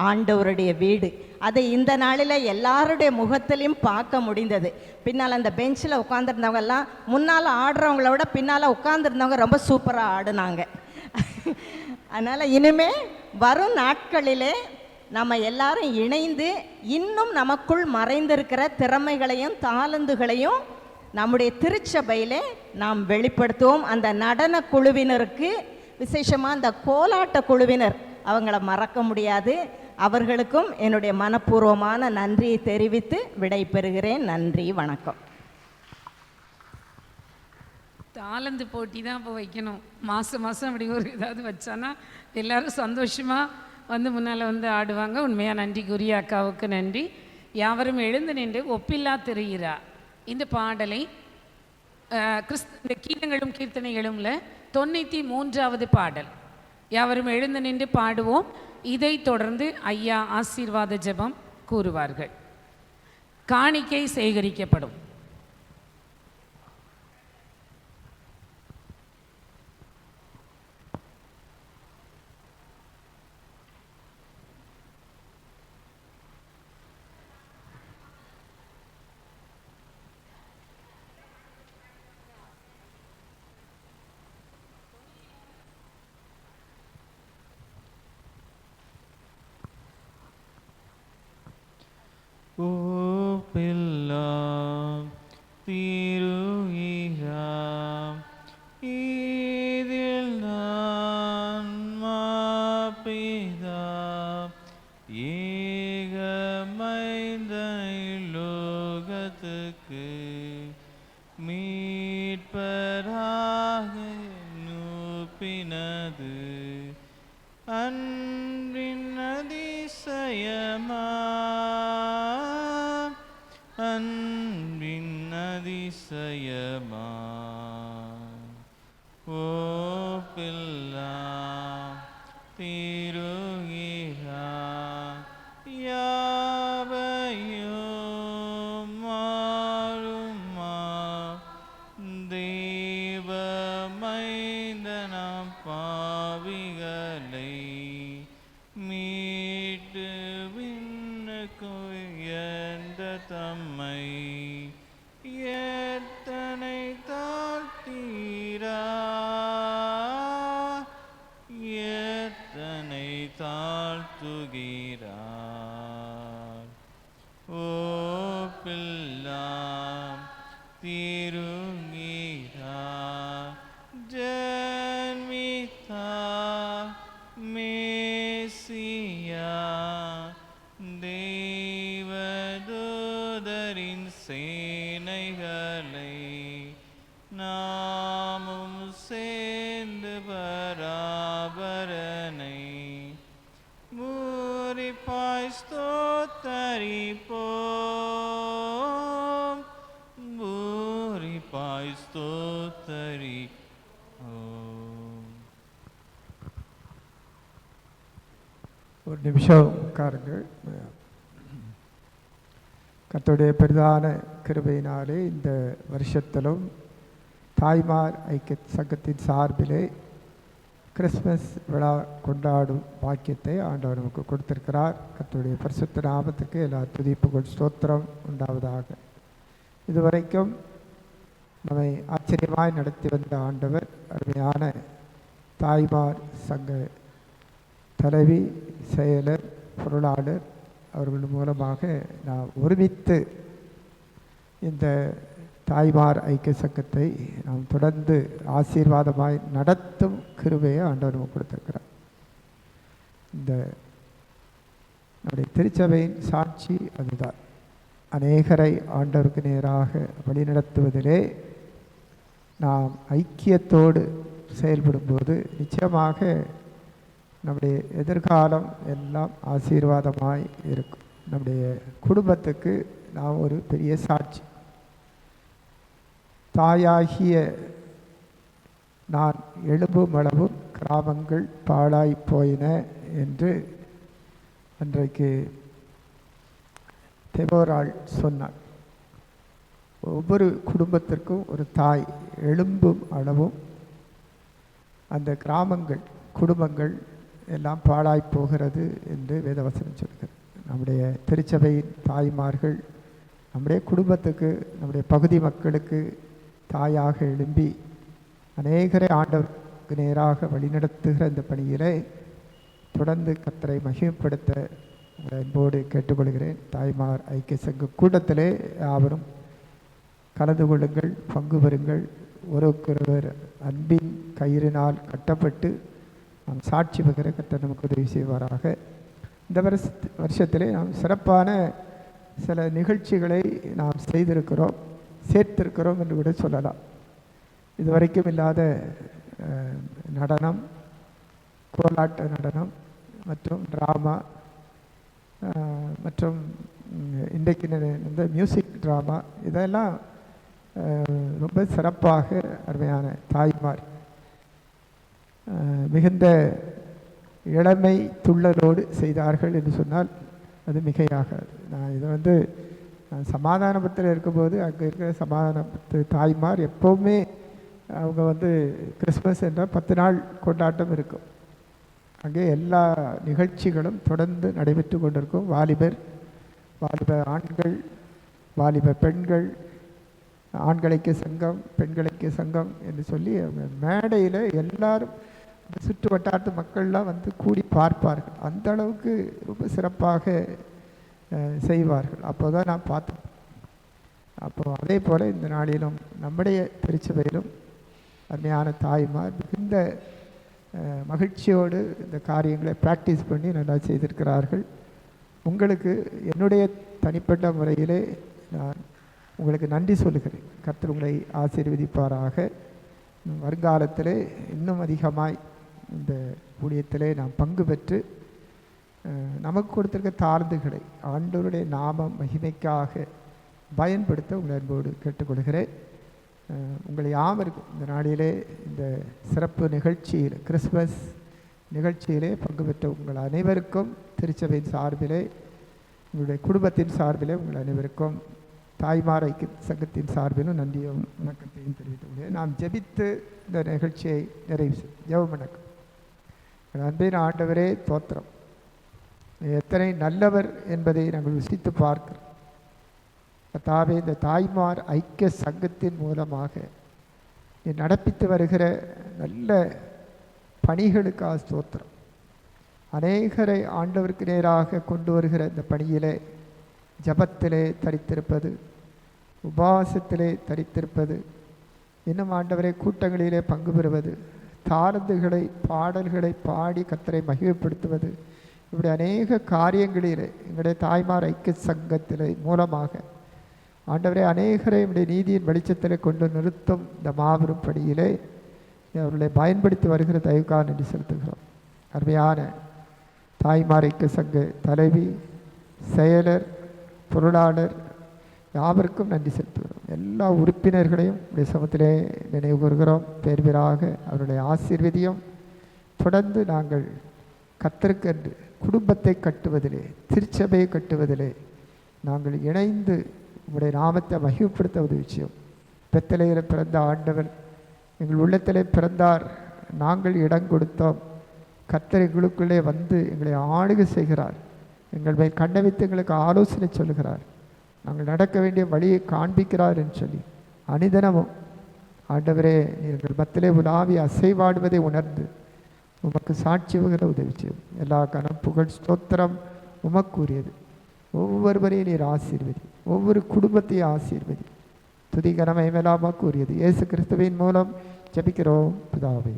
ஆண்டவருடைய வீடு. அதை இந்த நாளில் எல்லாருடைய முகத்திலையும் பார்க்க முடிந்தது. பின்னால் அந்த பெஞ்சில் உட்காந்துருந்தவங்கெல்லாம் முன்னால் ஆடுறவங்கள விட பின்னால் உட்காந்துருந்தவங்க ரொம்ப சூப்பராக ஆடினாங்க. அதனால் இனிமே வரும் நாட்களிலே நம்ம எல்லாரும் இணைந்து இன்னும் நமக்குள் மறைந்திருக்கிற திறமைகளையும் தாளந்துகளையும் நம்முடைய திருச்சபையிலே நாம் வெளிப்படுத்துவோம். அந்த நடன குழுவினருக்கு, விசேஷமாக அந்த கோலாட்ட குழுவினர், அவங்கள மறக்க முடியாது. அவர்களுக்கும் என்னுடைய மனப்பூர்வமான நன்றியை தெரிவித்து விடை பெறுகிறேன். நன்றி, வணக்கம். தாளந்து போட்டி தான் இப்போ வைக்கணும். மாதம் அப்படி ஒரு ஏதாவது வச்சானா எல்லோரும் சந்தோஷமாக வந்து முன்னால் வந்து ஆடுவாங்க. உண்மையாக நன்றி. குரிய அக்காவுக்கு நன்றி. யாவரும் எழுந்து நின்று ஒப்பில்லா தெரிகிறா இந்த பாடலை இந்த கீதங்களும் கீர்த்தனைகளும்ல 93வது பாடல். யாவரும் எழுந்து நின்று பாடுவோம். இதை தொடர்ந்து ஐயா ஆசீர்வாத ஜெபம் கூறுவார்கள். காணிக்கை சேகரிக்கப்படும். ஒப்பில்லாம் திருயிராம் இதில் நான் மாப்பிதா ஏகமைந்த லோகத்துக்கு மீட்பராக நூப்பினது அன்பின் அதிசயமா அன்பின் அதிசயமா ஒப்பில்லாம் திருகிறா யாவையும் மாறுமா தேவ மைந்தனம் பாவிகளை மீட்டு விண்ணுக்கு எந்த தம்மை எத்தனை தாழ்த்தீரா எத்தனை தாழ்த்துகிறார் ஒப்பில்லாம் திருங்கீரா ஜன்மிதா மேசியா தேவதூதரின் சேனைகளை நாமும் சேர்ந்து பராபரனை பூரிப்பாய் ஸ்தோத்தரிப்போம் பூரிப்பாய் ஸ்தோத்தரிப்போம். ஒரு நிமிஷம் உட்காருங்கள். கர்த்தருடைய பெரிதான கிருபையினாலே இந்த வருஷத்திலும் தாய்மார் ஐக்கிய சங்கத்தின் சார்பிலே கிறிஸ்மஸ் விழா கொண்டாடும் பாக்கியத்தை ஆண்டவர் நமக்கு கொடுத்திருக்கிறார். கர்த்தருடைய பரிசுத்த நாமத்துக்கு எல்லா துதிப்புகள் ஸ்தோத்திரம் உண்டாவதாக. இதுவரைக்கும் நம்மை ஆச்சரியமாய் நடத்தி வந்த ஆண்டவர் அருமையான தாய்மார் சங்க தலைவி, செயலர், பொருளாளர் அவர்கள் மூலமாக நாம் ஒருமித்து இந்த தாய்மார் ஐக்கிய சங்கத்தை நாம் தொடர்ந்து ஆசீர்வாதமாய் நடத்தும் கிருபையை ஆண்டவர் நமக்கு கொடுத்திருக்கிறார். இந்த நம்முடைய திருச்சபையின் சாட்சி அதுதான். அநேகரை ஆண்டவருக்கு நேராக வழிநடத்துவதிலே நாம் ஐக்கியத்தோடு செயல்படும்போது நிச்சயமாக நம்முடைய எதிர்காலம் எல்லாம் ஆசீர்வாதமாய் இருக்கும். நம்முடைய குடும்பத்துக்கு நாம் ஒரு பெரிய சாட்சி. தாயாகிய நான் எழும்பும் அளவும் கிராமங்கள் பாழாய் போயின என்று அன்றைக்கு தெபோராள் சொன்னார். ஒவ்வொரு குடும்பத்திற்கும் ஒரு தாய் எழும்பும் அளவும் அந்த கிராமங்கள் குடும்பங்கள் எல்லாம் பாழாய் போகிறது என்று வேதவசனம் சொல்கிறது. நம்முடைய திருச்சபையின் தாய்மார்கள் நம்முடைய குடும்பத்துக்கு நம்முடைய பகுதி மக்களுக்கு தாயாக எழும்பி அநேகரை ஆண்டவருக்கு நேராக வழிநடத்துகிற இந்த பணியிலே தொடர்ந்து கர்த்தரை மகிமைப்படுத்த அன்போடு கேட்டுக்கொள்கிறேன். தாய்மார் ஐக்கிய சங்க கூட்டத்திலே யாவரும் கலந்து கொள்ளுங்கள், பங்கு பெறுங்கள். ஒருவருக்கொருவர் அன்பின் கயிறினால் கட்டப்பட்டு நாம் சாட்சி பகிர கர்த்தர் நமக்கு உதவி செய்வாராக. இந்த வருஷத்திலே நாம் சிறப்பான சில நிகழ்ச்சிகளை நாம் செய்திருக்கிறோம், சேர்த்திருக்கிறோம் என்று கூட சொல்லலாம். இதுவரைக்கும் இல்லாத நடனம், கோலாட்ட நடனம் மற்றும் ட்ராமா மற்றும் இன்றைக்கு இந்த மியூசிக் ட்ராமா இதெல்லாம் ரொம்ப சிறப்பாக அருமையான தாய்மார் மிகுந்த இளமை துள்ளலோடு செய்தார்கள் என்று சொன்னால் அது மிகையாகாது. நான் இதை நான் சமாதானபுரத்தில் இருக்கும்போது அங்கே இருக்கிற சமாதானபுரத்து தாய்மார் எப்போவுமே அவங்க கிறிஸ்மஸ் என்றால் 10 நாள் கொண்டாட்டம் இருக்கும். அங்கே எல்லா நிகழ்ச்சிகளும் தொடர்ந்து நடைபெற்று கொண்டிருக்கும். வாலிப ஆண்கள், வாலிப பெண்கள், ஆண்களுக்கு சங்கம், பெண்களுக்கு சங்கம் என்று சொல்லி அவங்க மேடையில் எல்லாரும் சுற்று வட்டாரத்து மக்கள்லாம் கூடி பார்ப்பார்கள். அந்த அளவுக்கு ரொம்ப சிறப்பாக செய்வார்கள். அப்போ தான் நான் பார்த்தேன். அப்போது அதே போல் இந்த நாளிலும் நம்முடைய திருச்சபையிலும் அருமையான தாய்மார் மிகுந்த மகிழ்ச்சியோடு இந்த காரியங்களை ப்ராக்டிஸ் பண்ணி நல்லா செய்திருக்கிறார்கள். உங்களுக்கு என்னுடைய தனிப்பட்ட முறையிலே நான் உங்களுக்கு நன்றி சொல்லுகிறேன். கர்த்தர் உங்களை ஆசீர்வதிப்பாராக. வருங்காலத்திலே இன்னும் அதிகமாய் இந்த ஊழியத்திலே நாம் பங்கு பெற்று நமக்கு கொடுத்திருக்க தாழ்ந்துகளை ஆண்டவருடைய நாம மகிமைக்காக பயன்படுத்த உங்களை அன்போடு கேட்டுக்கொள்கிறேன். உங்களை யாவருக்கும் இந்த நாளிலே இந்த சிறப்பு நிகழ்ச்சியில் கிறிஸ்மஸ் நிகழ்ச்சியிலே பங்கு பெற்ற உங்கள் அனைவருக்கும் திருச்சபையின் சார்பிலே, உங்களுடைய குடும்பத்தின் சார்பிலே உங்கள் அனைவருக்கும் தாய்மார் ஐக்கிய சங்கத்தின் சார்பிலும் நன்றியும் வணக்கத்தையும் தெரிவித்துள்ளேன். நாம் ஜெபித்து இந்த நிகழ்ச்சியை நிறைவு ஜெபம் வணக்கம். அன்பின் ஆண்டவரே தோத்திரம், எத்தனை நல்லவர் என்பதை நாங்கள் ருசித்து பார்க்கிறோம். கர்த்தாவே, இந்த தாய்மார் ஐக்கிய சங்கத்தின் மூலமாக நீ நடப்பித்து வருகிற நல்ல பணிகளுக்காக ஸ்தோத்திரம். அநேகரை ஆண்டவருக்கு நேராக கொண்டு வருகிற இந்த பணியிலே ஜபத்திலே தரித்திருப்பது, உபவாசத்திலே தரித்திருப்பது, இன்னும் ஆண்டவரை கூட்டங்களிலே பங்கு பெறுவது, தாளந்துகளை பாடல்களை பாடி கர்த்தரை மகிமைப்படுத்துவது, இப்படி அநேக காரியங்களிலே எங்களுடைய தாய்மார் ஐக்கிய சங்கத்திலே மூலமாக ஆண்டவரே அநேகரை நம்முடைய நீதியின் வெளிச்சத்தில் கொண்டு நிறுத்தும் இந்த மாபெரும் படியிலே அவர்களை பயன்படுத்தி வருகிற தயவுக்காக நன்றி செலுத்துகிறோம். அருமையான தாய்மார் ஐக்கிய சங்க தலைவி, செயலர், பொருளாளர் யாவருக்கும் நன்றி செலுத்துகிறோம். எல்லா உறுப்பினர்களையும் உடைய சமத்திலே நினைவு கூறுகிறோம். பேர் பேராக அவருடைய ஆசீர்வதியும் தொடர்ந்து நாங்கள் கர்த்தருக்கென்று குடும்பத்தை கட்டுவதிலே, திருச்சபையை கட்டுவதிலே நாங்கள் இணைந்து உங்களுடைய நாமத்தை மகிமைப்படுத்த உதவி செய்யும். பெத்தலையில் பிறந்த ஆண்டவர் எங்கள் உள்ளத்திலே பிறந்தார், நாங்கள் இடம் கொடுத்தோம். கர்த்தர் எங்களுக்குள்ளே எங்களை ஆளுகை செய்கிறார், எங்கள் மேல் கண்ணை வைத்து எங்களுக்கு ஆலோசனை சொல்லுகிறார், நாங்கள் நடக்க வேண்டிய வழியை காண்பிக்கிறார் என்று சொல்லி அனிதனமும் ஆண்டவரே நீங்கள் மத்திலே உலாவி அசைவாடுவதை உணர்ந்து உமக்கு சாட்சி வகிற உதவி செய்யும். எல்லா கனம் புகழ் ஸ்தோத்திரம் உமக்குரியது. ஒவ்வொருவரையும் நீர் ஆசீர்வதி, ஒவ்வொரு குடும்பத்தையும் ஆசீர்வதி. துதி கனமை மேலாமாக கூறியது இயேசு கிறிஸ்துவின் மூலம் ஜெபிக்கிறோம் பிதாவே.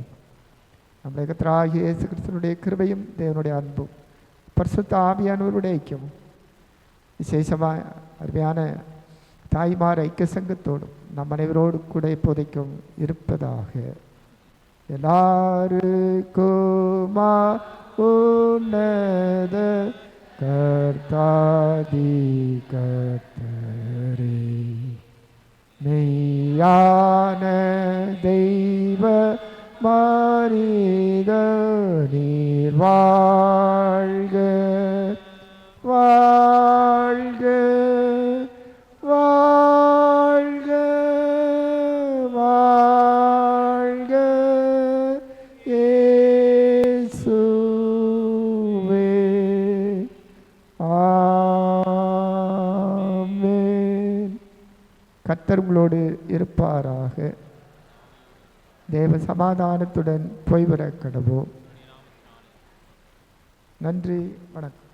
நம்முடைய கர்த்தராகிய இயேசு கிறிஸ்துவனுடைய கிருபையும் தேவனுடைய அன்பும் பரிசுத்த ஆவியானவருடைய ஐக்கியமும் விசேஷமாக அருமையான தாய்மார் ஐக்கிய சங்கத்தோடும் நம் அனைவரோடு கூட இப்போதைக்கும் இருப்பதாக. எல்லாருக்குமா உன்னத கர்த்தாதி கர்த்தரே, மெய்யான தெய்வ மனித நீர் வாழ்க வாழ்க வாழ்க வாழ்க இயேசுவே. ஆமென். கர்த்தர் உங்களோடு இருப்பாராக. தேவ சமாதானத்துடன் போய்வர கடவோம். நன்றி, வணக்கம்.